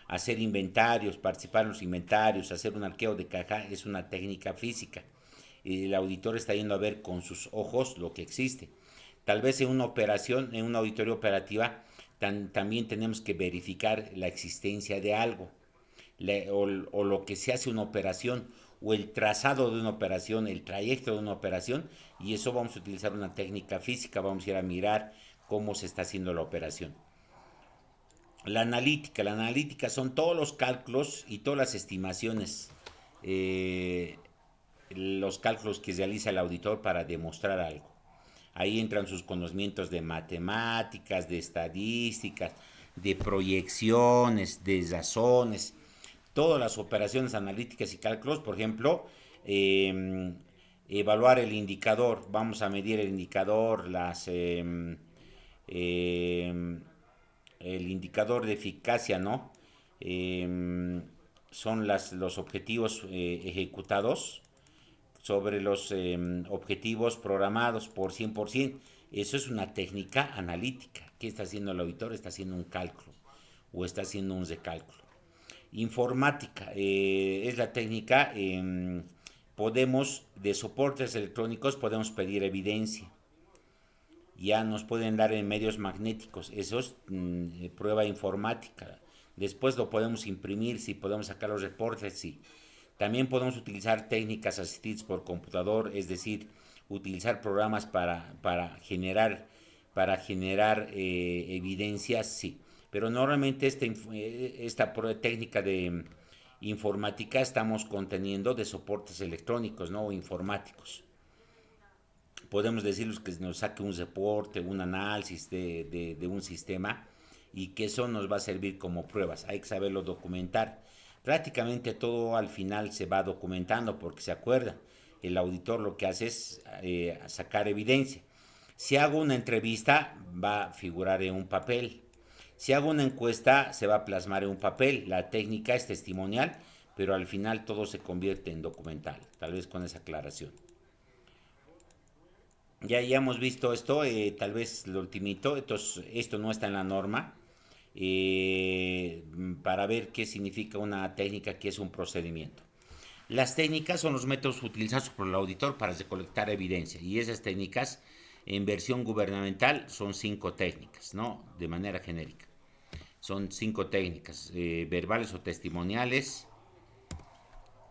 hacer inventarios, participar en los inventarios, hacer un arqueo de caja es una técnica física. El auditor está yendo a ver con sus ojos lo que existe. Tal vez en una operación, en una auditoría operativa, también tenemos que verificar la existencia de algo o lo que se hace una operación o el trazado de una operación, el trayecto de una operación, y eso vamos a utilizar una técnica física, vamos a ir a mirar cómo se está haciendo la operación. La analítica son todos los cálculos y todas las estimaciones, eh, los cálculos que realiza el auditor para demostrar algo. Ahí entran sus conocimientos de matemáticas, de estadísticas, de proyecciones, de razones, todas las operaciones analíticas y cálculos. Por ejemplo, evaluar el indicador, vamos a medir el indicador, eh, el indicador de eficacia, ¿no? Son los objetivos ejecutados sobre los objetivos programados por 100%. Eso es una técnica analítica. ¿Qué está haciendo el auditor? Está haciendo un cálculo o está haciendo un recálculo. Informática es la técnica. Podemos, de soportes electrónicos, podemos pedir evidencia. Ya nos pueden dar en medios magnéticos. Eso es prueba informática. Después lo podemos imprimir, si podemos sacar los reportes, sí. También podemos utilizar técnicas asistidas por computador, es decir, utilizar programas para generar evidencias, sí. Pero normalmente esta técnica de informática estamos conteniendo de soportes electrónicos, ¿no? O informáticos. Podemos decirles que nos saque un reporte, un análisis de un sistema, y que eso nos va a servir como pruebas. Hay que saberlo documentar. Prácticamente todo al final se va documentando porque se acuerda. El auditor lo que hace es sacar evidencia. Si hago una entrevista, va a figurar en un papel. Si hago una encuesta, se va a plasmar en un papel. La técnica es testimonial, pero al final todo se convierte en documental. Tal vez con esa aclaración. Ya hemos visto esto, tal vez lo ultimito. Entonces, esto no está en la norma. eh, para ver qué significa una técnica, qué es un procedimiento. Las técnicas son los métodos utilizados por el auditor para recolectar evidencia, y esas técnicas en versión gubernamental son 5 técnicas, ¿no? De manera genérica. Son 5 técnicas, verbales o testimoniales.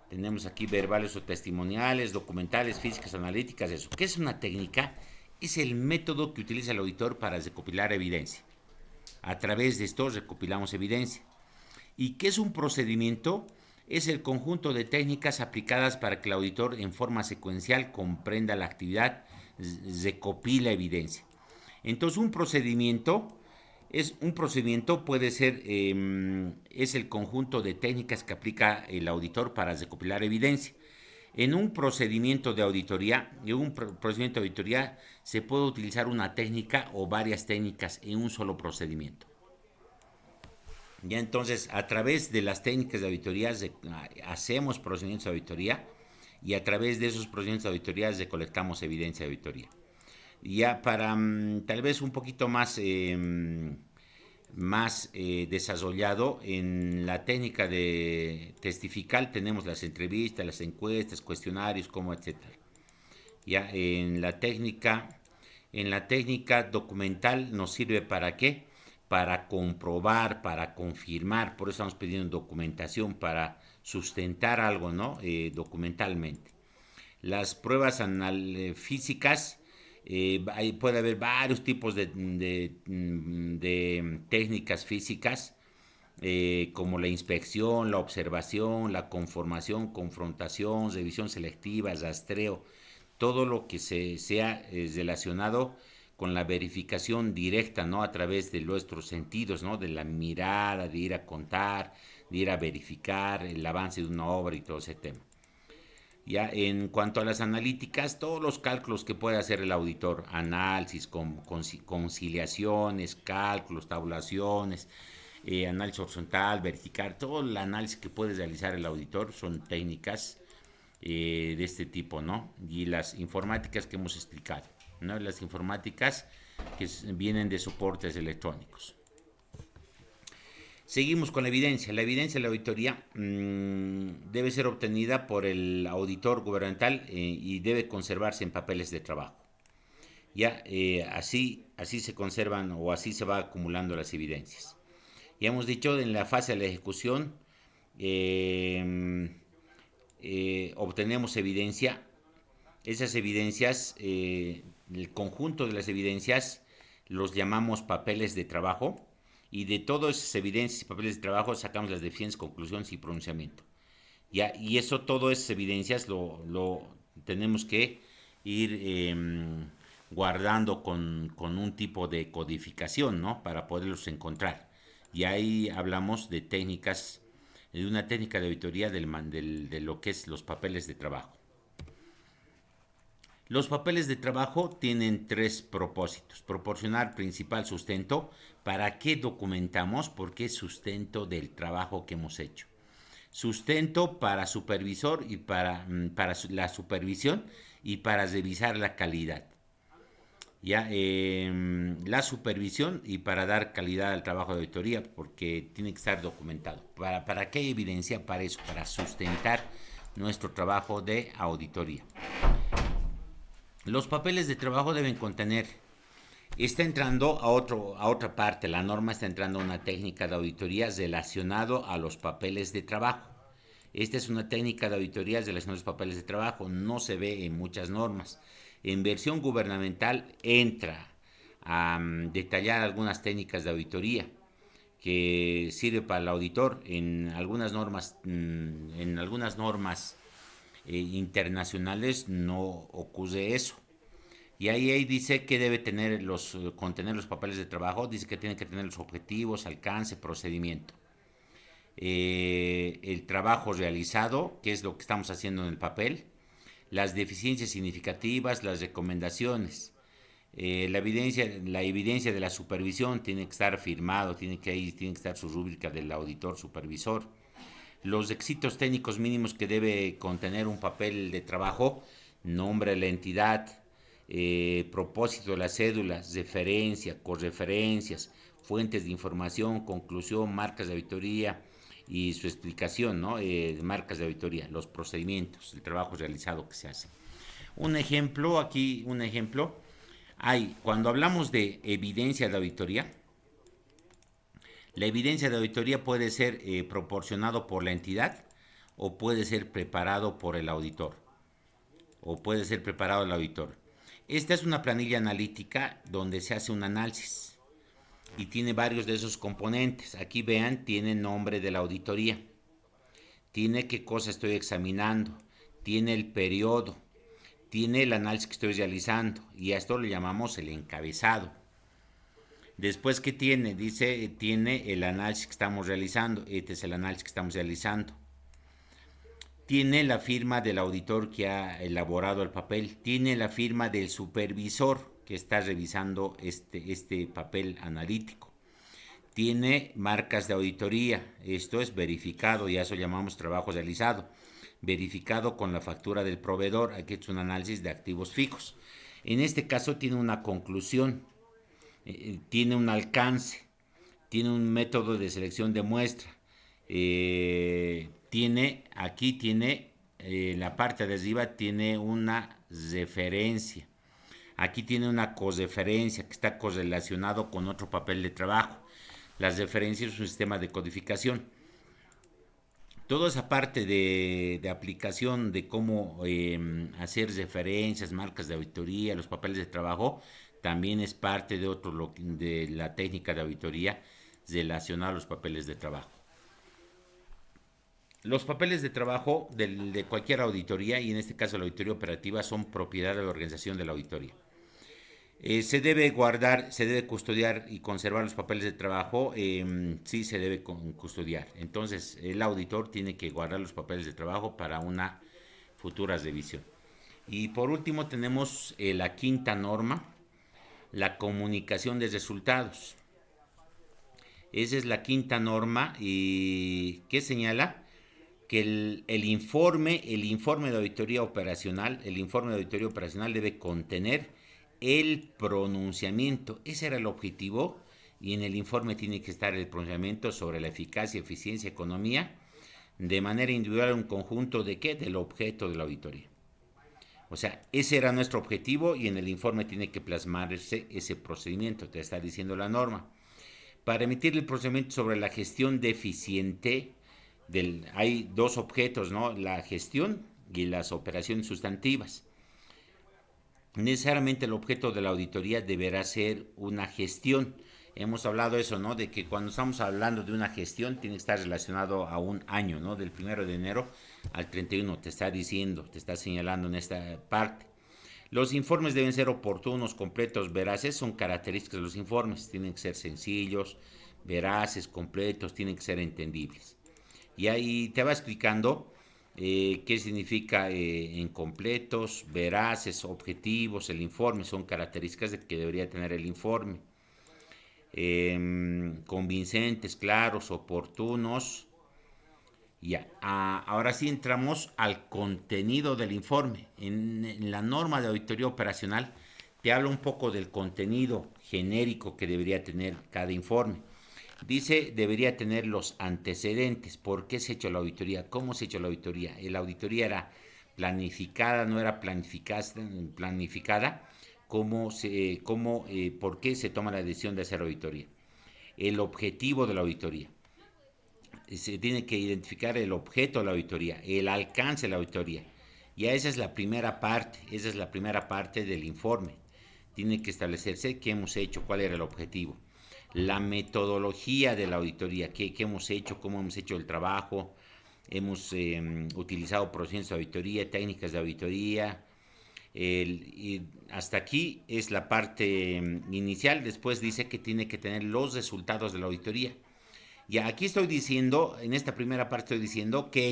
Tenemos aquí verbales o testimoniales, documentales, físicas, analíticas, eso. ¿Qué es una técnica? Es el método que utiliza el auditor para recopilar evidencia. A través de esto recopilamos evidencia. ¿Y qué es un procedimiento? Es el conjunto de técnicas aplicadas para que el auditor en forma secuencial comprenda la actividad, recopila evidencia. Entonces un procedimiento puede ser, es el conjunto de técnicas que aplica el auditor para recopilar evidencia. En un procedimiento de auditoría, se puede utilizar una técnica o varias técnicas en un solo procedimiento. Ya entonces, a través de las técnicas de auditoría hacemos procedimientos de auditoría, y a través de esos procedimientos de auditoría recolectamos evidencia de auditoría. Ya para tal vez un poquito más desarrollado, en la técnica de testifical tenemos las entrevistas, las encuestas, cuestionarios, como etcétera. Ya en la técnica documental nos sirve para qué, para comprobar, para confirmar. Por eso estamos pidiendo documentación para sustentar algo, ¿no? Documentalmente. Las pruebas físicas, puede haber varios tipos de técnicas físicas, como la inspección, la observación, la conformación, confrontación, revisión selectiva, rastreo, todo lo que sea relacionado con la verificación directa, ¿no? A través de nuestros sentidos, ¿no? De la mirada, de ir a contar, de ir a verificar el avance de una obra y todo ese tema. Ya en cuanto a las analíticas, todos los cálculos que puede hacer el auditor, análisis, conciliaciones, cálculos, tabulaciones, análisis horizontal, vertical, todo el análisis que puede realizar el auditor son técnicas de este tipo, ¿no? Y las informáticas que hemos explicado, ¿no? Las informáticas que vienen de soportes electrónicos. Seguimos con la evidencia. La evidencia de la auditoría debe ser obtenida por el auditor gubernamental, y debe conservarse en papeles de trabajo. Ya así se conservan, o así se va acumulando las evidencias. Ya hemos dicho, en la fase de la ejecución, obtenemos evidencia. Esas evidencias, el conjunto de las evidencias, los llamamos papeles de trabajo, y de todas esas evidencias y papeles de trabajo sacamos las definiciones, conclusiones y pronunciamiento. Ya, y eso, todas esas evidencias lo tenemos que ir guardando con un tipo de codificación, ¿no? Para poderlos encontrar. Y ahí hablamos de técnicas, de una técnica de auditoría de lo que es los papeles de trabajo. Los papeles de trabajo tienen tres propósitos. Proporcionar principal sustento. ¿Para qué documentamos? Porque es sustento del trabajo que hemos hecho. Sustento para supervisor y para la supervisión y para revisar la calidad. Ya, la supervisión y para dar calidad al trabajo de auditoría, porque tiene que estar documentado. ¿Para qué hay evidencia? Para eso, para sustentar nuestro trabajo de auditoría. Los papeles de trabajo deben contener, está entrando a otra parte, la norma está entrando a una técnica de auditoría relacionado a los papeles de trabajo. Esta es una técnica de auditoría relacionada a los papeles de trabajo, no se ve en muchas normas. En versión gubernamental entra a detallar algunas técnicas de auditoría que sirve para el auditor. En algunas normas, internacionales no ocurre eso. Y ahí dice que debe tener contener los papeles de trabajo. Dice que tiene que tener los objetivos, alcance, procedimiento. El trabajo realizado, que es lo que estamos haciendo en el papel. Las deficiencias significativas, las recomendaciones. La evidencia de la supervisión tiene que estar firmado, tiene que estar su rúbrica del auditor supervisor. Los requisitos técnicos mínimos que debe contener un papel de trabajo: nombre de la entidad, propósito de las cédulas, referencia, correferencias, fuentes de información, conclusión, marcas de auditoría y su explicación, ¿no? Marcas de auditoría, los procedimientos, el trabajo realizado que se hace. Un ejemplo, cuando hablamos de evidencia de auditoría, la evidencia de auditoría puede ser proporcionado por la entidad o puede ser preparado por el auditor. Esta es una planilla analítica donde se hace un análisis y tiene varios de esos componentes. Aquí vean, tiene nombre de la auditoría, tiene qué cosa estoy examinando, tiene el periodo, tiene el análisis que estoy realizando, y a esto le llamamos el encabezado. Después, ¿qué tiene? Dice, tiene el análisis que estamos realizando. Este es el análisis que estamos realizando. Tiene la firma del auditor que ha elaborado el papel. Tiene la firma del supervisor que está revisando este papel analítico. Tiene marcas de auditoría. Esto es verificado, y a eso llamamos trabajo realizado. Verificado con la factura del proveedor. Aquí es un análisis de activos fijos. En este caso tiene una conclusión. Tiene un alcance, tiene un método de selección de muestra, tiene la parte de arriba tiene una referencia, aquí tiene una correferencia que está correlacionado con otro papel de trabajo. Las referencias es un sistema de codificación. Toda esa parte de aplicación de cómo hacer referencias, marcas de auditoría, los papeles de trabajo, también es parte de la técnica de auditoría relacionada a los papeles de trabajo. Los papeles de trabajo de cualquier auditoría, y en este caso la auditoría operativa, son propiedad de la organización de la auditoría. Se debe guardar, se debe custodiar y conservar los papeles de trabajo. Sí, se debe custodiar. Entonces, el auditor tiene que guardar los papeles de trabajo para una futura revisión. Y por último tenemos la quinta norma, la comunicación de resultados. Esa es la quinta norma, y que señala que el informe de auditoría operacional, debe contener el pronunciamiento. Ese era el objetivo, y en el informe tiene que estar el pronunciamiento sobre la eficacia, eficiencia, economía, de manera individual, un conjunto de ¿qué? Del objeto de la auditoría. O sea, ese era nuestro objetivo, y en el informe tiene que plasmarse ese procedimiento, te está diciendo la norma. Para emitir el procedimiento sobre la gestión deficiente hay dos objetos, ¿no? La gestión y las operaciones sustantivas. Necesariamente el objeto de la auditoría deberá ser una gestión. Hemos hablado eso, ¿no? De que cuando estamos hablando de una gestión tiene que estar relacionado a un año, ¿no? Del 1 de enero al 31, te está diciendo, te está señalando en esta parte. Los informes deben ser oportunos, completos, veraces, son características de los informes. Tienen que ser sencillos, veraces, completos, tienen que ser entendibles. Y ahí te va explicando qué significa incompletos, veraces, objetivos, el informe, son características de que debería tener el informe. Convincentes, claros, oportunos. Ya, ahora sí entramos al contenido del informe. En la norma de auditoría operacional te habla un poco del contenido genérico que debería tener cada informe. Dice, debería tener los antecedentes. ¿Por qué se ha hecho la auditoría? ¿Cómo se ha hecho la auditoría? La auditoría era planificada, no era planificada. ¿Por qué se toma la decisión de hacer auditoría? El objetivo de la auditoría. Se tiene que identificar el objeto de la auditoría, el alcance de la auditoría. Ya esa es la primera parte del informe. Tiene que establecerse qué hemos hecho, cuál era el objetivo. La metodología de la auditoría, qué hemos hecho, cómo hemos hecho el trabajo. Hemos utilizado procesos de auditoría, técnicas de auditoría. Y hasta aquí es la parte inicial. Después dice que tiene que tener los resultados de la auditoría. Ya aquí estoy diciendo, en esta primera parte estoy diciendo que he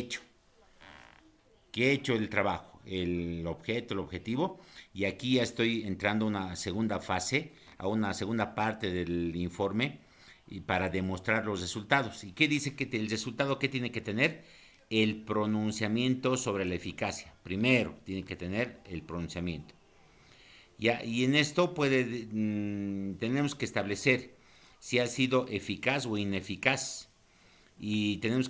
hecho el trabajo, el objeto, el objetivo, y aquí ya estoy entrando a una segunda fase, a una segunda parte del informe, y para demostrar los resultados. ¿Y qué dice que el resultado que tiene que tener? El pronunciamiento sobre la eficacia. Primero, tiene que tener el pronunciamiento. Ya, y en esto tenemos que establecer si ha sido eficaz o ineficaz. Y tenemos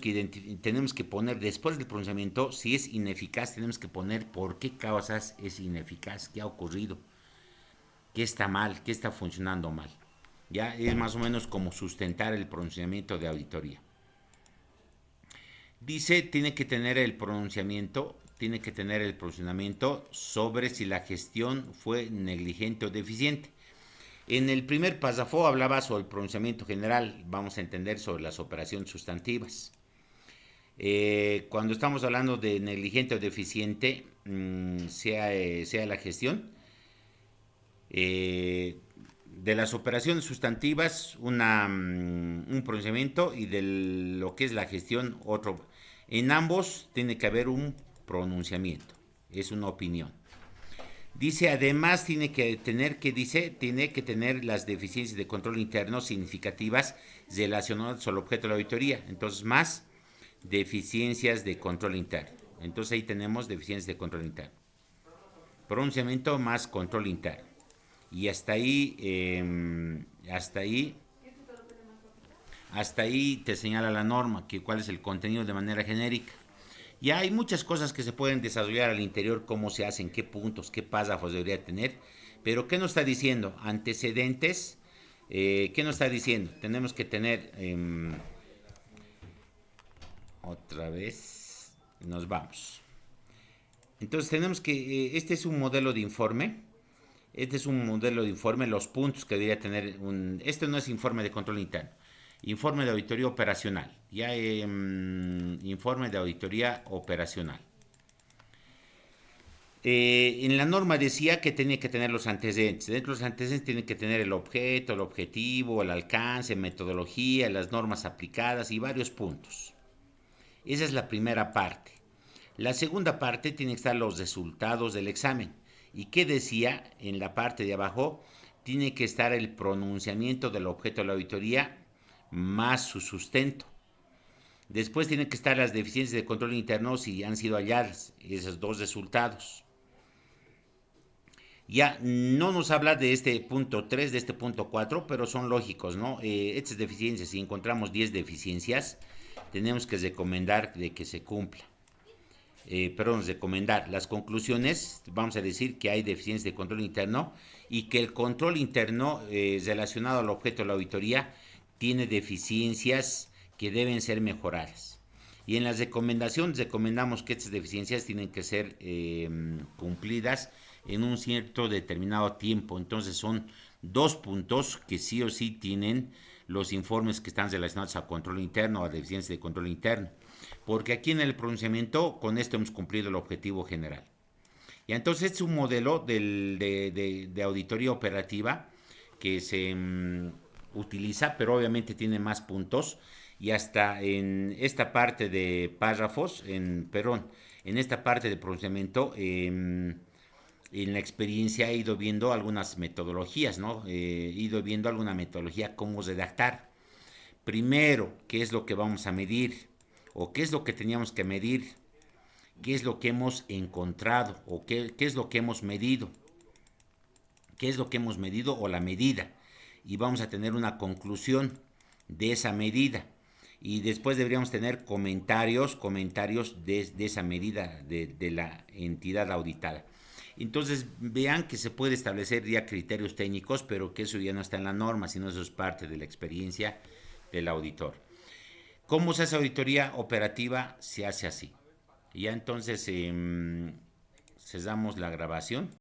que poner, después del pronunciamiento, si es ineficaz, tenemos que poner por qué causas es ineficaz, qué ha ocurrido, qué está mal, qué está funcionando mal. Ya es más o menos como sustentar el pronunciamiento de auditoría. Dice, tiene que tener el pronunciamiento sobre si la gestión fue negligente o deficiente. En el primer párrafo hablaba sobre el pronunciamiento general, vamos a entender sobre las operaciones sustantivas. Cuando estamos hablando de negligente o deficiente, sea la gestión, de las operaciones sustantivas un pronunciamiento y de lo que es la gestión otro. En ambos tiene que haber un pronunciamiento, es una opinión. Dice, además tiene que tener las deficiencias de control interno significativas relacionadas al objeto de la auditoría. Entonces, más deficiencias de control interno. Entonces ahí tenemos deficiencias de control interno. Pronunciamiento más control interno. Y hasta ahí te señala la norma, que cuál es el contenido de manera genérica. Ya hay muchas cosas que se pueden desarrollar al interior, cómo se hacen, qué puntos, qué párrafos debería tener. Pero ¿qué nos está diciendo? Antecedentes. ¿Qué nos está diciendo? Tenemos que tener... otra vez nos vamos. Entonces tenemos que... este es un modelo de informe. Los puntos que debería tener este no es informe de control interno. Informe de auditoría operacional. Informe de auditoría operacional. En la norma decía que tenía que tener los antecedentes. Dentro de los antecedentes tienen que tener el objeto, el objetivo, el alcance, metodología, las normas aplicadas y varios puntos. Esa es la primera parte. La segunda parte tiene que estar los resultados del examen. ¿Y qué decía en la parte de abajo? Tiene que estar el pronunciamiento del objeto de la auditoría más su sustento. Después tienen que estar las deficiencias de control interno si han sido halladas, esos dos resultados. Ya no nos habla de este punto 3, de este punto 4, pero son lógicos, ¿no? Estas deficiencias, si encontramos 10 deficiencias, tenemos que recomendar de que se cumpla. Recomendar. Las conclusiones, vamos a decir que hay deficiencias de control interno y que el control interno relacionado al objeto de la auditoría tiene deficiencias que deben ser mejoradas. Y en las recomendaciones recomendamos que estas deficiencias tienen que ser cumplidas en un cierto determinado tiempo. Entonces son 2 puntos que sí o sí tienen los informes que están relacionados a control interno o a deficiencias de control interno. Porque aquí en el pronunciamiento con esto hemos cumplido el objetivo general. Y entonces es un modelo de auditoría operativa que se utiliza, pero obviamente tiene más puntos. Y hasta en esta parte de párrafos, en esta parte de procesamiento, en la experiencia he ido viendo algunas metodologías, ¿no? He ido viendo alguna metodología cómo redactar. Primero, ¿qué es lo que vamos a medir? ¿O qué es lo que teníamos que medir? ¿Qué es lo que hemos encontrado? ¿O qué es lo que hemos medido? ¿Qué es lo que hemos medido o la medida? Y vamos a tener una conclusión de esa medida. Y después deberíamos tener comentarios de esa medida de la entidad auditada. Entonces vean que se puede establecer ya criterios técnicos, pero que eso ya no está en la norma, sino eso es parte de la experiencia del auditor. ¿Cómo se hace auditoría operativa? Se hace así. Ya entonces cesamos la grabación.